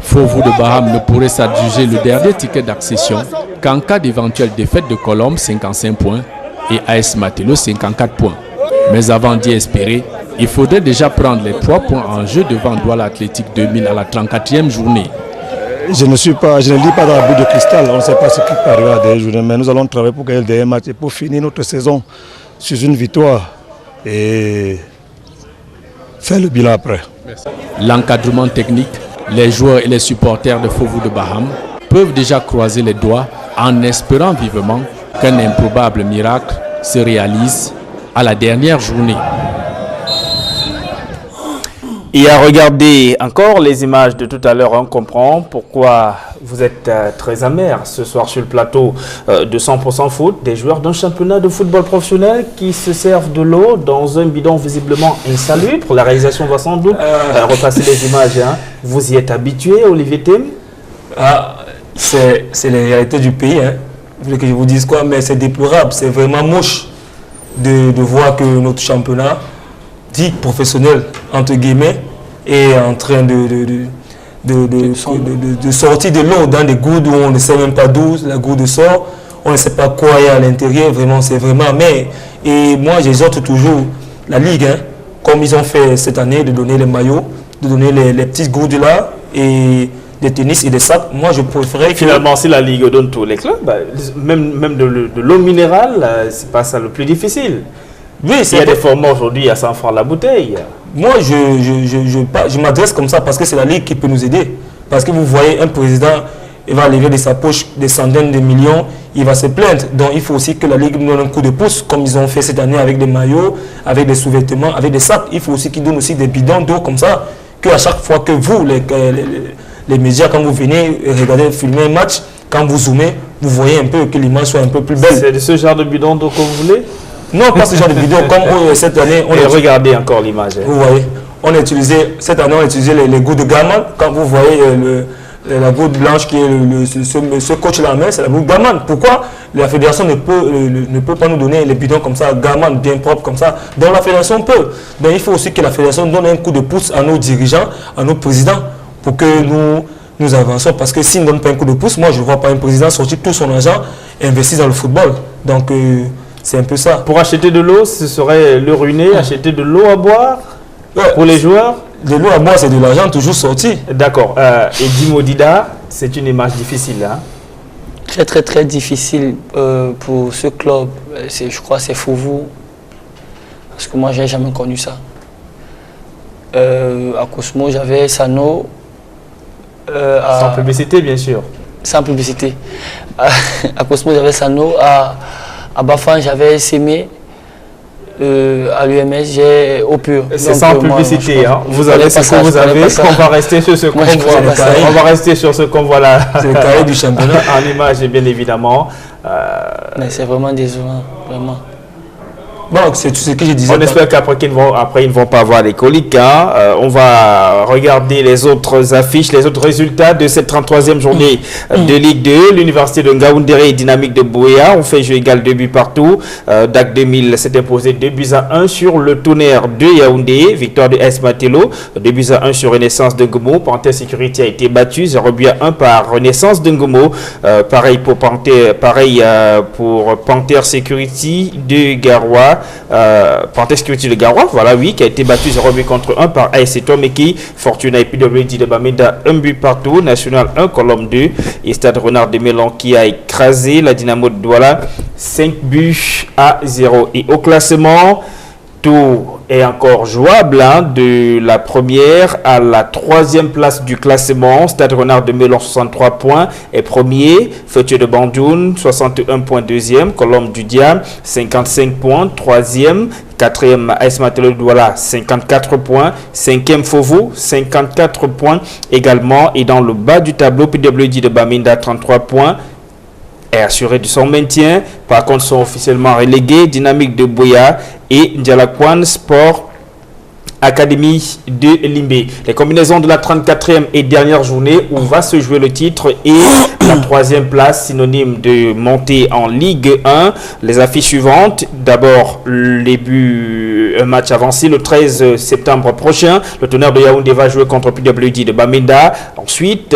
[SPEAKER 8] Fofo de Baham ne pourrait s'adjuger le dernier ticket d'accession qu'en cas d'éventuelle défaite de Colombe 55 points et AS Matelo 54 points. Mais avant d'y espérer, il faudrait déjà prendre les 3 points en jeu devant Douala Athletic 2000 à la 34e journée.
[SPEAKER 9] Je ne lis pas dans la boule de cristal, on ne sait pas ce qui peut arriver à des journées, mais nous allons travailler pour gagner le dernier match et pour finir notre saison sur une victoire et faire le bilan après.
[SPEAKER 8] L'encadrement technique, les joueurs et les supporters de Fofo de Baham peuvent déjà croiser les doigts en espérant vivement qu'un improbable miracle se réalise à la dernière journée.
[SPEAKER 1] Et à regarder encore les images de tout à l'heure, on comprend pourquoi vous êtes très amer ce soir sur le plateau de 100% foot, des joueurs d'un championnat de football professionnel qui se servent de l'eau dans un bidon visiblement insalubre. La réalisation va sans doute repasser les images. Hein. Vous y êtes habitué, Olivier Tim?
[SPEAKER 3] C'est les réalités du pays. Hein. Vous voulez que je vous dise quoi? Mais c'est déplorable, c'est vraiment moche de voir que notre championnat dit professionnel, entre guillemets, est en train de sortir de l'eau dans des gouttes où on ne sait même pas d'où la goutte sort, on ne sait pas quoi il y a à l'intérieur, vraiment, c'est vraiment... Mais, et moi, j'exhorte toujours la Ligue, hein, comme ils ont fait cette année, de donner les maillots, de donner les petites gouttes là, et des tennis et des sacs. Moi, je préférerais...
[SPEAKER 1] Finalement, si la Ligue donne tous les clubs, bah, même de l'eau minérale, c'est pas ça le plus difficile. Oui, il y a des formats aujourd'hui à 100 francs la bouteille.
[SPEAKER 3] Moi, je m'adresse comme ça parce que c'est la Ligue qui peut nous aider. Parce que vous voyez, un président, il va lever de sa poche des centaines de millions, il va se plaindre. Donc, il faut aussi que la Ligue nous donne un coup de pouce, comme ils ont fait cette année avec des maillots, avec des sous-vêtements, avec des sacs. Il faut aussi qu'ils donnent aussi des bidons d'eau comme ça, qu'à chaque fois que vous, les médias, quand vous venez regarder, filmer un match, quand vous zoomez, vous voyez un peu que l'image soit un peu plus belle.
[SPEAKER 1] C'est de ce genre de bidon d'eau que vous voulez?
[SPEAKER 3] Non, pas ce genre de bidon. Comme cette année,
[SPEAKER 1] regardez encore l'image.
[SPEAKER 3] Vous voyez, cette année, on a utilisé les gouttes de Gaman. Quand vous voyez la goutte blanche qui est ce coach la main, c'est la goutte Gaman. Pourquoi la fédération ne peut pas nous donner les bidons comme ça, Gaman bien propre comme ça? Donc la fédération peut. Donc il faut aussi que la fédération donne un coup de pouce à nos dirigeants, à nos présidents, pour que nous avançons. Parce que s'ils ne donnent pas un coup de pouce, moi je ne vois pas un président sortir tout son argent et investir dans le football. Donc c'est un peu ça.
[SPEAKER 1] Pour acheter de l'eau, ce serait le ruiner, acheter de l'eau à boire pour les joueurs?
[SPEAKER 3] De l'eau à boire, c'est de l'argent toujours sorti.
[SPEAKER 1] D'accord. Et Dimo Dida, c'est une image difficile. Hein?
[SPEAKER 2] Très très très difficile pour ce club. Je crois que c'est Fouvou. Parce que moi, je n'ai jamais connu ça. À Cosmo, j'avais Sano.
[SPEAKER 1] Sans publicité, bien sûr.
[SPEAKER 2] Sans publicité. À Cosmo, j'avais Sano. À Bafan, j'avais Sémé. À l'UMS, j'ai au pur.
[SPEAKER 1] C'est sans publicité. Vous avez ce que vous avez. On va rester sur ce qu'on voit. On va rester sur ce qu'on voit là.
[SPEAKER 3] C'est le carré du championnat.
[SPEAKER 1] En image, bien évidemment.
[SPEAKER 2] Mais c'est vraiment désolant. Vraiment.
[SPEAKER 3] Bon, c'est tout ce que je disais.
[SPEAKER 1] On espère qu'après ils ne vont pas avoir les coliques. Hein. On va regarder les autres affiches, les autres résultats de cette 33e journée de Ligue 2. L'Université de Ngaoundéré et Dynamique de Bouéa ont fait jeu égal 2 buts partout. DAC 2000 s'est imposé 2-1 sur le Tonnerre de Yaoundé. Victoire de S Matelo. 2-1 sur Renaissance de Ngomo. Panthère Sécurité a été battu 0-1 par Renaissance de Ngomo. Pareil pour Panthère Sécurité de Garoua. Panthère Sécurité de Garoua, voilà, oui, qui a été battu 0 but contre 1 par ASC Tomeki. Fortuna et PWD de Bamenda, 1 but partout. National 1, Colombe 2. Et Stade Renard de Mélan qui a écrasé la Dynamo de Douala, 5-0. Et au classement, tout est encore jouable, hein, de la première à la 3e place du classement. Stade Renard de Mélan 63 points est premier. Feuille de Bandoun 61 points 2e. Colombe du Diable 55 points 3e. 4e AS Matelo de Douala 54 points. 5e Fovo 54 points également. Et dans le bas du tableau, PWD de Bamenda 33 points. Est assuré de son maintien. Par contre, sont officiellement relégués Dynamique de Bouéa et Ndialakwan Sport Académie de Limbé. Les combinaisons de la 34e et dernière journée où va se jouer le titre et la 3e place, synonyme de montée en Ligue 1. Les affiches suivantes. D'abord, un match avancé le 13 septembre prochain. Le Tonnerre de Yaoundé va jouer contre PWD de Bamenda. Ensuite,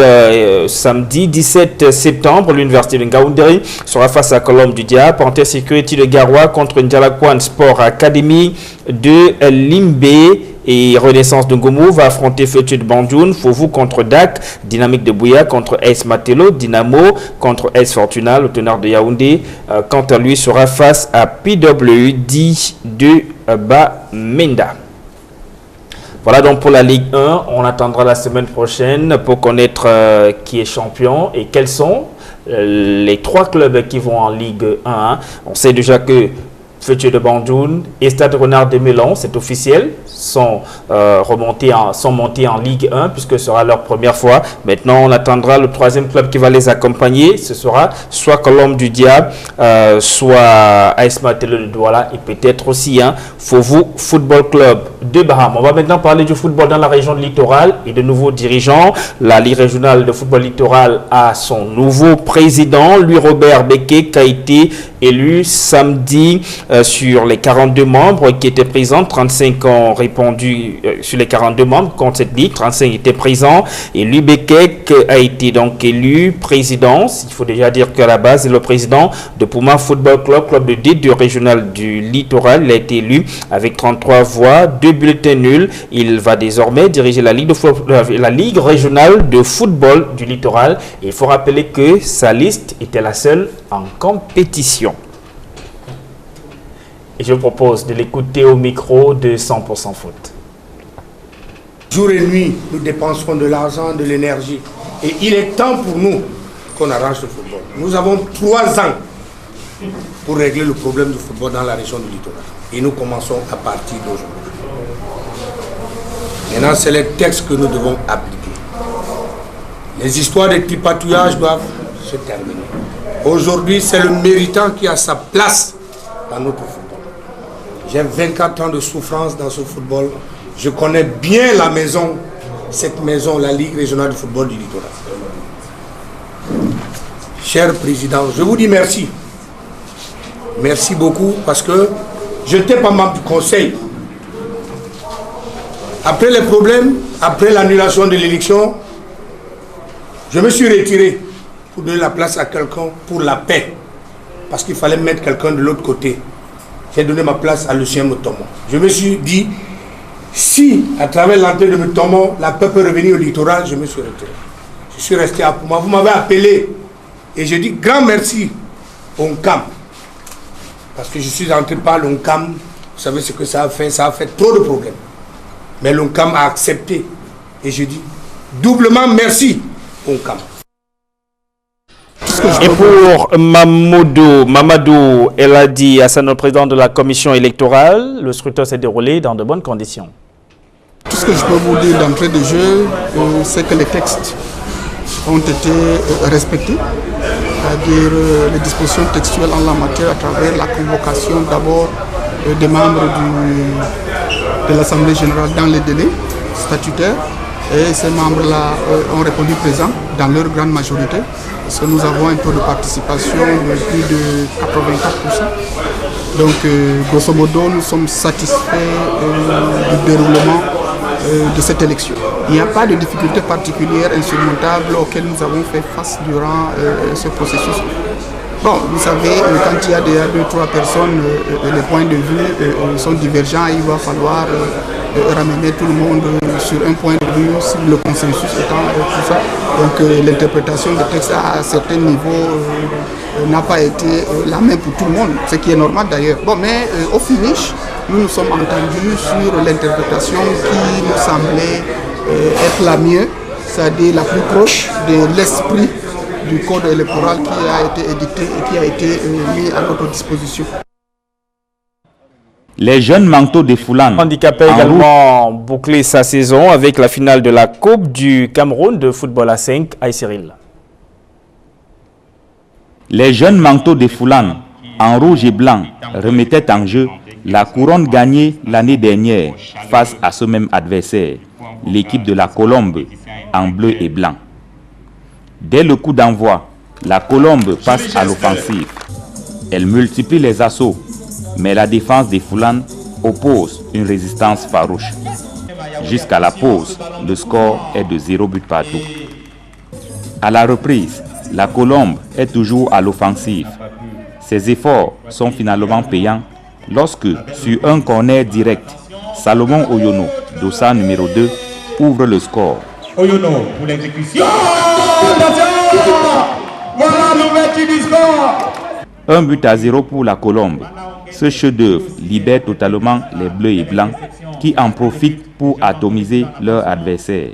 [SPEAKER 1] samedi 17 septembre, l'Université de Ngaoundéré sera face à Colombe du Diable. Panthère Sécurité de Garoua contre Ndialakwan Sport Académie de Limbé. Et Renaissance de Ngomo va affronter Feuille de Bandoun, Fouvou contre DAC, Dynamique de Bouéa contre AS Matelo, Dynamo contre AS Fortuna, le Tonnerre de Yaoundé, quant à lui sera face à PWD de Bamenda. Voilà donc pour la Ligue 1, on attendra la semaine prochaine pour connaître qui est champion et quels sont les 3 clubs qui vont en Ligue 1. Hein. On sait déjà que Feuille de Bandoun et Stade Renard de Mélan, c'est officiel, sont montés en Ligue 1 puisque ce sera leur première fois. Maintenant, on attendra le 3e club qui va les accompagner. Ce sera soit Colombe du Diable, soit AS Matelo de Douala et peut-être aussi Fouvou Football Club de Baham. On va maintenant parler du football dans la région de Littoral et de nouveaux dirigeants. La Ligue régionale de football littoral a son nouveau président, Louis-Robert Beké, qui a été élu samedi sur les 42 membres qui étaient présents. 35 ont répondu sur les 42 membres contre cette ligue. 35 étaient présents et lui Bekek a été donc élu président. Il faut déjà dire qu'à la base, c'est le président de Puma Football Club, club de D2 régional du littoral. Il a été élu avec 33 voix, 2 bulletins nuls. Il va désormais diriger la ligue régionale de football du littoral. Et il faut rappeler que sa liste était la seule en compétition. Et je propose de l'écouter au micro de 100% foot.
[SPEAKER 11] Jour et nuit, nous dépensons de l'argent, de l'énergie. Et il est temps pour nous qu'on arrange le football. Nous avons 3 ans pour régler le problème du football dans la région du littoral. Et nous commençons à partir d'aujourd'hui. Maintenant, c'est les textes que nous devons appliquer. Les histoires de tripatouillage doivent se terminer. Aujourd'hui, c'est le méritant qui a sa place dans notre football. J'ai 24 ans de souffrance dans ce football. Je connais bien la maison, cette maison, la Ligue régionale de football du littoral. Cher président, je vous dis merci. Merci beaucoup parce que je n'étais pas membre du conseil. Après les problèmes, après l'annulation de l'élection, je me suis retiré pour donner la place à quelqu'un pour la paix. Parce qu'il fallait mettre quelqu'un de l'autre côté. J'ai donné ma place à Lucien Mutombo. Je me suis dit, si à travers l'entrée de Mutombo, la paix peut revenir au littoral, je me suis retiré. Je suis resté à Puma. Vous m'avez appelé et je dis grand merci au NCAM. Parce que je suis entré par l'ONCAM. Vous savez ce que ça a fait trop de problèmes. Mais l'ONCAM a accepté. Et je dis doublement merci au NCAM.
[SPEAKER 1] Et pour Mamadou Eladi Hassan, le président de la commission électorale, le scrutin s'est déroulé dans de bonnes conditions.
[SPEAKER 13] Tout ce que je peux vous dire d'entrée de jeu, c'est que les textes ont été respectés, c'est-à-dire les dispositions textuelles en la matière à travers la convocation d'abord des membres de l'Assemblée générale dans les délais statutaires. Et ces membres-là ont répondu présents dans leur grande majorité, parce que nous avons un taux de participation de plus de 84%. Donc, grosso modo, nous sommes satisfaits du déroulement de cette élection. Il n'y a pas de difficultés particulières insurmontables auxquelles nous avons fait face durant ce processus. Bon, vous savez, quand il y a déjà 2-3 personnes, les points de vue sont divergents et il va falloir ramener tout le monde sur un point de vue, si le consensus étant tout ça. Donc l'interprétation des textes à certains niveaux n'a pas été la même pour tout le monde, ce qui est normal d'ailleurs. Bon, mais au finish, nous nous sommes entendus sur l'interprétation qui nous semblait être la mieux, c'est-à-dire la plus proche de l'esprit du code électoral qui a été édicté et qui a été mis à notre disposition.
[SPEAKER 14] Les jeunes manteaux de Foulane.
[SPEAKER 1] Handicapé également bouclé sa saison avec la finale de la Coupe du Cameroun de football à 5 à Cyril.
[SPEAKER 14] Les jeunes manteaux de Foulane, en rouge et blanc, remettaient en jeu la couronne gagnée l'année dernière face à ce même adversaire, l'équipe de la Colombe, en bleu et blanc. Dès le coup d'envoi, la Colombe passe à l'offensive. Elle multiplie les assauts, mais la défense des Foulane oppose une résistance farouche. Jusqu'à la pause, le score est de 0 but partout. À la reprise, la Colombe est toujours à l'offensive. Ses efforts sont finalement payants lorsque, sur un corner direct, Salomon Oyono, dossard numéro 2, ouvre le score.
[SPEAKER 15] Oyono pour l'exécution. Voilà l'ouverture du score.
[SPEAKER 14] 1 but à 0 pour la Colombe. Ce chef-d'œuvre libère totalement les bleus et blancs qui en profitent pour atomiser leur adversaire.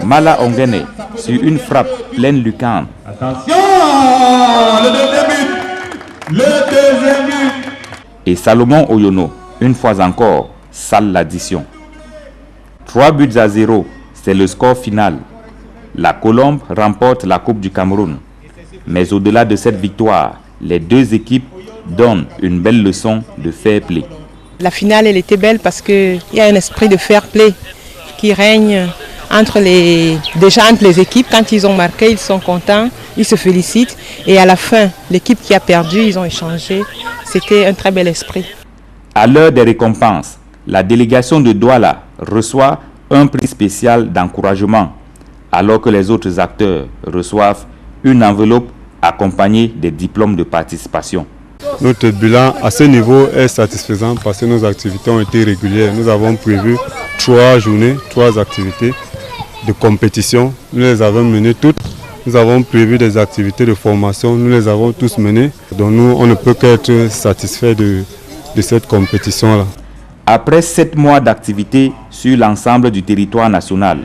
[SPEAKER 14] Mala Ongene sur une frappe pleine lucarne.
[SPEAKER 15] Attention, le deuxième but. Le deuxième but.
[SPEAKER 14] Et Salomon Oyono, une fois encore, sale l'addition. 3 buts à 0, c'est le score final. La Colombe remporte la Coupe du Cameroun. Mais au-delà de cette victoire, les deux équipes donnent une belle leçon de fair play.
[SPEAKER 24] La finale, elle était belle parce qu'il y a un esprit de fair play qui règne entre les équipes. Quand ils ont marqué, ils sont contents, ils se félicitent. Et à la fin, l'équipe qui a perdu, ils ont échangé. C'était un très bel esprit.
[SPEAKER 14] À l'heure des récompenses, la délégation de Douala reçoit un prix spécial d'encouragement, alors que les autres acteurs reçoivent une enveloppe accompagnée des diplômes de participation.
[SPEAKER 16] Notre bilan à ce niveau est satisfaisant parce que nos activités ont été régulières. Nous avons prévu 3 journées, 3 activités de compétition. Nous les avons menées toutes. Nous avons prévu des activités de formation. Nous les avons tous menées. Donc nous, on ne peut qu'être satisfait de cette compétition-là.
[SPEAKER 14] Après 7 mois d'activité sur l'ensemble du territoire national,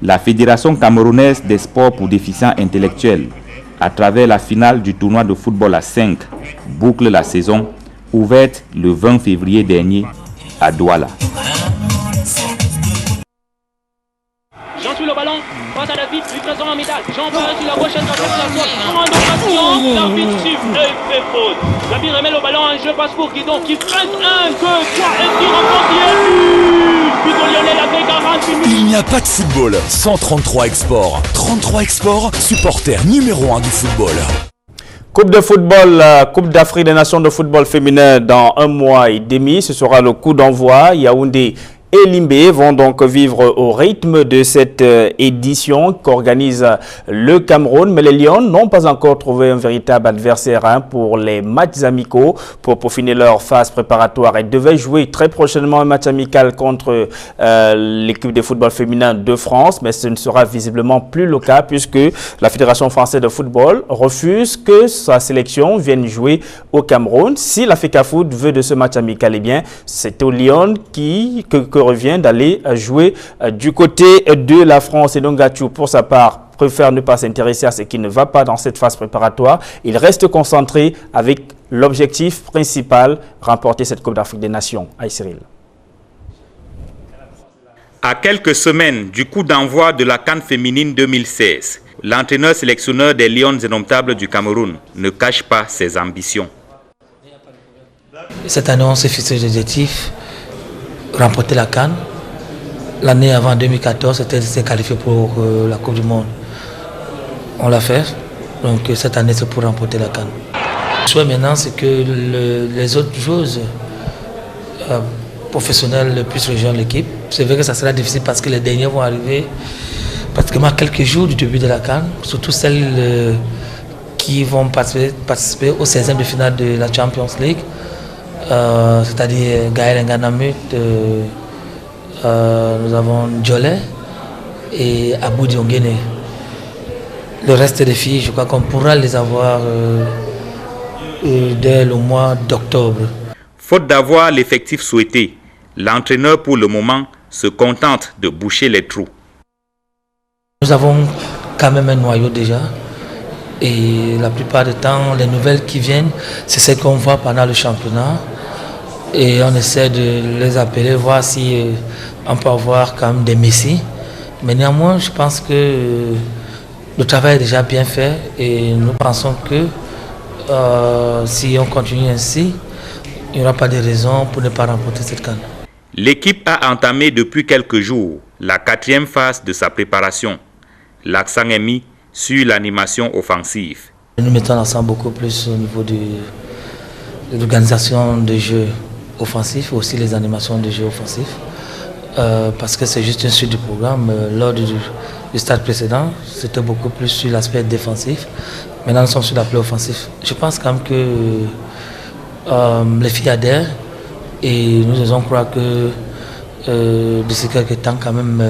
[SPEAKER 14] la Fédération camerounaise des sports pour déficients intellectuels, à travers la finale du tournoi de football à 5, boucle la saison, ouverte le 20 février dernier à Douala.
[SPEAKER 4] Jean sur le ballon, passe à David, lui présent en métal. Jean part sur la gauche, l'arbitre siffle et fait faute. David remet le ballon en jeu, passe pour Guidon qui feinte 1, 2, 3 et qui remporte Lionel avec 40 minutes.
[SPEAKER 7] Il n'y a pas de football sans 33 Export. 33 Export, supporter numéro 1 du football.
[SPEAKER 1] Coupe de football, Coupe d'Afrique des Nations de football féminin dans 1 mois et demi. Ce sera le coup d'envoi. Yaoundé et Limbé vont donc vivre au rythme de cette édition qu'organise le Cameroun. Mais les Lions n'ont pas encore trouvé un véritable adversaire pour les matchs amicaux pour peaufiner leur phase préparatoire. Elles devaient jouer très prochainement un match amical contre l'équipe de football féminin de France, mais ce ne sera visiblement plus le cas puisque la Fédération française de football refuse que sa sélection vienne jouer au Cameroun. Si la FECAFOOT veut de ce match amical, eh bien, c'est aux Lions que revient d'aller jouer du côté de la France. Et donc Gatchou, pour sa part, préfère ne pas s'intéresser à ce qui ne va pas dans cette phase préparatoire. Il reste concentré avec l'objectif principal, remporter cette Coupe d'Afrique des Nations. Aïe Cyril.
[SPEAKER 14] À quelques semaines du coup d'envoi de la CAN féminine 2016, l'entraîneur sélectionneur des Lions indomptables du Cameroun ne cache pas ses ambitions.
[SPEAKER 17] Cette année, on s'est fixé des objectifs. Remporter la CAN. L'année avant 2014, c'était se qualifier pour la Coupe du Monde. On l'a fait. Donc cette année, c'est pour remporter la CAN. Le choix maintenant, c'est que les autres joueuses professionnelles puissent rejoindre l'équipe. C'est vrai que ça sera difficile parce que les derniers vont arriver pratiquement quelques jours du début de la CAN, surtout celles qui vont participer au 16e de finale de la Champions League. C'est-à-dire Gaël Nganamut, nous avons Djolé et Abou Diongene. Le reste des filles, je crois qu'on pourra les avoir dès le mois d'octobre.
[SPEAKER 14] Faute d'avoir l'effectif souhaité, l'entraîneur pour le moment se contente de boucher les trous.
[SPEAKER 17] Nous avons quand même un noyau déjà. Et la plupart du temps, les nouvelles qui viennent, c'est celles qu'on voit pendant le championnat. Et on essaie de les appeler, voir si on peut avoir quand même des messies. Mais néanmoins, je pense que le travail est déjà bien fait et nous pensons que si on continue ainsi, il n'y aura pas de raison pour ne pas remporter cette CAN.
[SPEAKER 14] L'équipe a entamé depuis quelques jours la 4e phase de sa préparation. L'accent est mis sur l'animation offensive.
[SPEAKER 17] Nous mettons l'accent beaucoup plus au niveau de l'organisation des jeux offensifs, aussi les animations des jeux offensifs, parce que c'est juste une suite du programme. Lors du stade précédent, c'était beaucoup plus sur l'aspect défensif. Maintenant, nous sommes sur l'aspect offensif. Je pense quand même que les filles adhèrent et nous devons croire que d'ici quelques temps, quand même,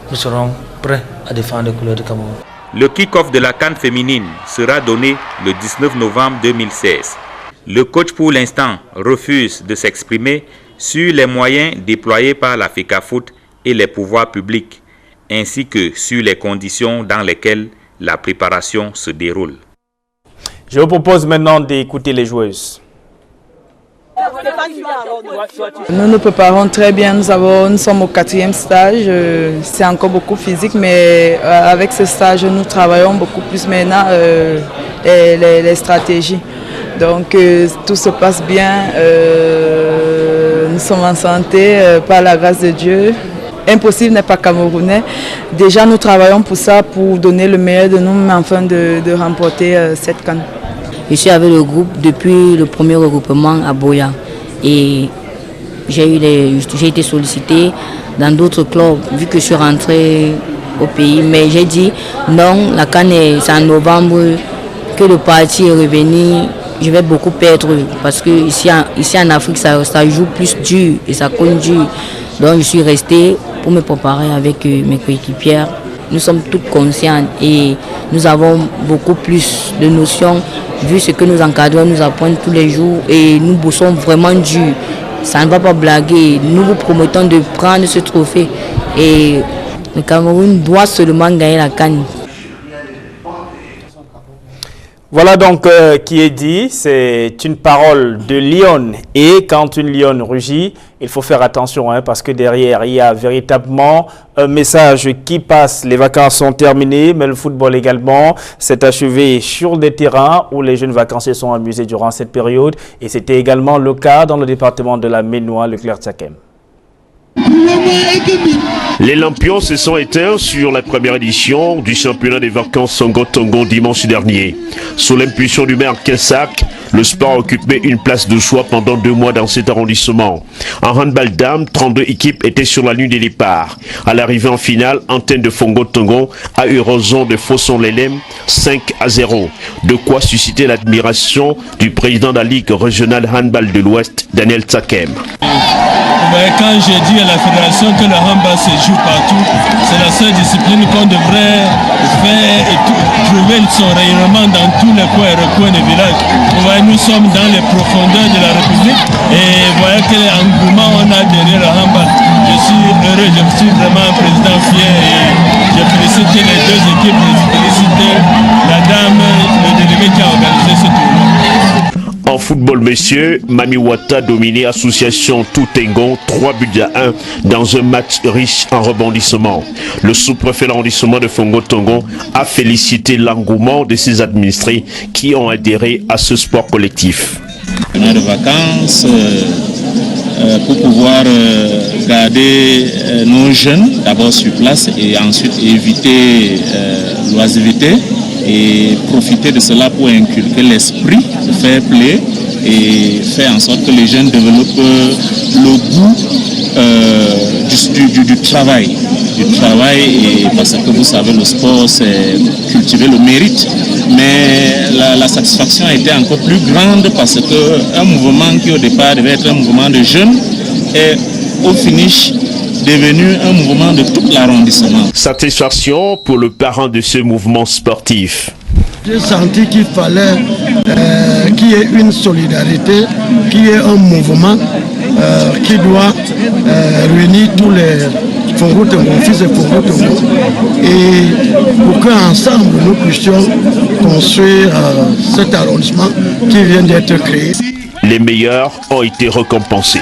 [SPEAKER 17] nous serons prêts à défendre les couleurs du Cameroun.
[SPEAKER 14] Le kick-off de la CAN féminine sera donné le 19 novembre 2016. Le coach pour l'instant refuse de s'exprimer sur les moyens déployés par la FECAFOOT et les pouvoirs publics, ainsi que sur les conditions dans lesquelles la préparation se déroule.
[SPEAKER 1] Je vous propose maintenant d'écouter les joueuses.
[SPEAKER 18] Nous nous préparons très bien, nous sommes au 4e stage, c'est encore beaucoup physique, mais avec ce stage nous travaillons beaucoup plus maintenant les stratégies. Donc tout se passe bien, nous sommes en santé par la grâce de Dieu. Impossible n'est pas camerounais. Déjà nous travaillons pour ça, pour donner le meilleur de nous, afin de remporter cette CAN.
[SPEAKER 20] Je suis avec le groupe depuis le premier regroupement à Boya. Et
[SPEAKER 5] j'ai été sollicité dans d'autres clubs, vu que je suis rentrée au pays. Mais j'ai dit non, la CAN c'est en novembre, que le parti est revenu, je vais beaucoup perdre parce que ici en Afrique, ça joue plus dur et ça cogne dur. Donc je suis restée pour me préparer avec mes coéquipières. Nous sommes toutes conscientes et nous avons beaucoup plus de notions vu ce que nos encadreurs nous apprennent tous les jours et nous bossons vraiment dur. Ça ne va pas blaguer. Nous vous promettons de prendre ce trophée et le Cameroun doit seulement gagner la CAN.
[SPEAKER 1] Voilà donc qui est dit, c'est une parole de lionne et quand une lionne rugit, il faut faire attention parce que derrière il y a véritablement un message qui passe. Les vacances sont terminées mais le football également s'est achevé sur des terrains où les jeunes vacanciers sont amusés durant cette période et c'était également le cas dans le département de la Ménois, Leclerc-Tchakem.
[SPEAKER 20] Les lampions se sont éteints sur la première édition du championnat des vacances Songo-Tongo dimanche dernier. Sous l'impulsion du maire Kinsak, le sport occupait une place de choix pendant 2 mois dans cet arrondissement. En handball dame, 32 équipes étaient sur la ligne de départ. À l'arrivée en finale, Antenne de Fongo-Tongo a eu raison de Fosson-Lelem 5-0. De quoi susciter l'admiration du président de la Ligue régionale handball de l'Ouest, Daniel Tsakem.
[SPEAKER 21] Quand j'ai dit à la fédération que le handball se joue partout, c'est la seule discipline qu'on devrait faire et trouver son rayonnement dans tous les coins et recoins des villages. Vous voyez, nous sommes dans les profondeurs de la République et vous voyez quel engouement on a derrière le handball. Je suis heureux, je suis vraiment président fier et je félicite les 2 équipes, je félicite la dame, le délégué qui a organisé ce tournoi.
[SPEAKER 20] En football, messieurs, Mami Wata dominé Association Toutengon 3-1 dans un match riche en rebondissements. Le sous-préfet de l'arrondissement de Fongo-Tongo a félicité l'engouement de ses administrés qui ont adhéré à ce sport collectif.
[SPEAKER 22] On a de vacances pour pouvoir garder nos jeunes d'abord sur place et ensuite éviter l'oisiveté. Et profiter de cela pour inculquer l'esprit de fair play et faire en sorte que les jeunes développent le goût du travail. Et parce que vous savez, le sport, c'est cultiver le mérite. Mais la satisfaction a été encore plus grande parce qu'un mouvement qui au départ devait être un mouvement de jeunes est au finish devenu un mouvement de tout l'arrondissement.
[SPEAKER 20] Satisfaction pour le parent de ce mouvement sportif.
[SPEAKER 25] J'ai senti qu'il fallait qu'il y ait une solidarité, qu'il y ait un mouvement qui doit réunir tous les Fongo-Tongo, fils de Fongo-Tongo, et pour qu'ensemble nous puissions construire cet arrondissement qui vient d'être créé.
[SPEAKER 20] Les meilleurs ont été récompensés.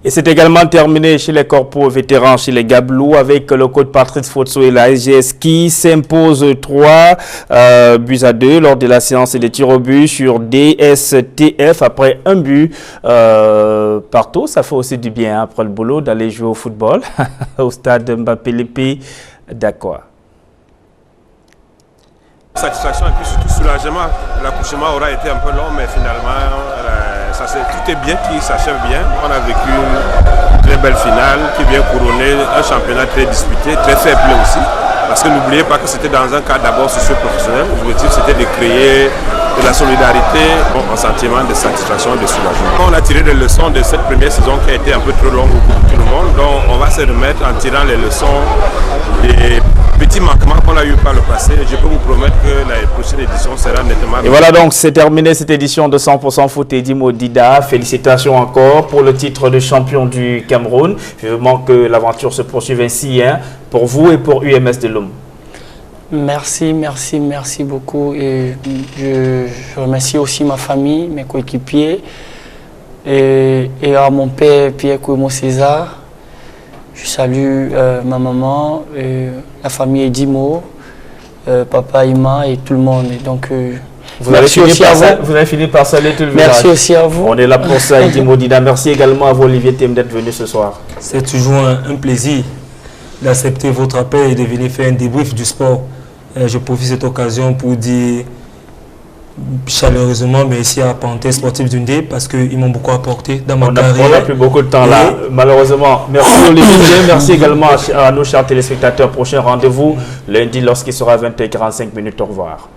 [SPEAKER 1] Et c'est également terminé chez les corpos vétérans, chez les Gablous, avec le coach Patrice Fotso et la SGS qui s'impose 3-2 lors de la séance des tirs au but sur DSTF après un but partout. Ça fait aussi du bien après le boulot d'aller jouer au football au stade Mbappé-Lépé d'Aqua.
[SPEAKER 26] Satisfaction et puis surtout soulagement. L'accouchement aura été un peu long, mais finalement, tout est bien, qui s'achève bien. On a vécu une très belle finale qui vient couronner un championnat très disputé, très fair play aussi. Parce que n'oubliez pas que c'était dans un cadre d'abord socio-professionnel. L'objectif c'était de créer de la solidarité, un sentiment de satisfaction et de soulagement. On a tiré des leçons de cette première saison qui a été un peu trop longue pour tout le monde. Donc on va se remettre en tirant les leçons des petits manquements qu'on a eu par le passé. Je peux vous promettre que la prochaine édition sera nettement...
[SPEAKER 1] Et voilà donc, c'est terminé cette édition de 100% Foot Eddie Modida. Félicitations encore pour le titre de champion du Cameroun. Vivement que l'aventure se poursuive ainsi pour vous et pour UMS de l'Homme.
[SPEAKER 2] Merci beaucoup. Et je remercie aussi ma famille, mes coéquipiers et à mon père Pierre Kouemo César. Je salue ma maman, la famille Edimo, papa Ima et tout le monde. Et donc,
[SPEAKER 1] vous avez fini par saluer tout le village.
[SPEAKER 2] Merci aussi à vous.
[SPEAKER 1] On est là pour ça, Eddie Modida. Merci également à vous, Olivier Thiem, d'être venu ce soir.
[SPEAKER 3] C'est toujours un plaisir d'accepter votre appel et de venir faire un débrief du sport. Je profite de cette occasion pour dire chaleureusement merci à Parenthèse Sportive d'Undé parce qu'ils m'ont beaucoup apporté dans ma carrière.
[SPEAKER 1] On n'a plus beaucoup de temps là, malheureusement. Merci Olivier, merci également à nos chers téléspectateurs. Prochain rendez-vous lundi lorsqu'il sera 20h45. Au revoir.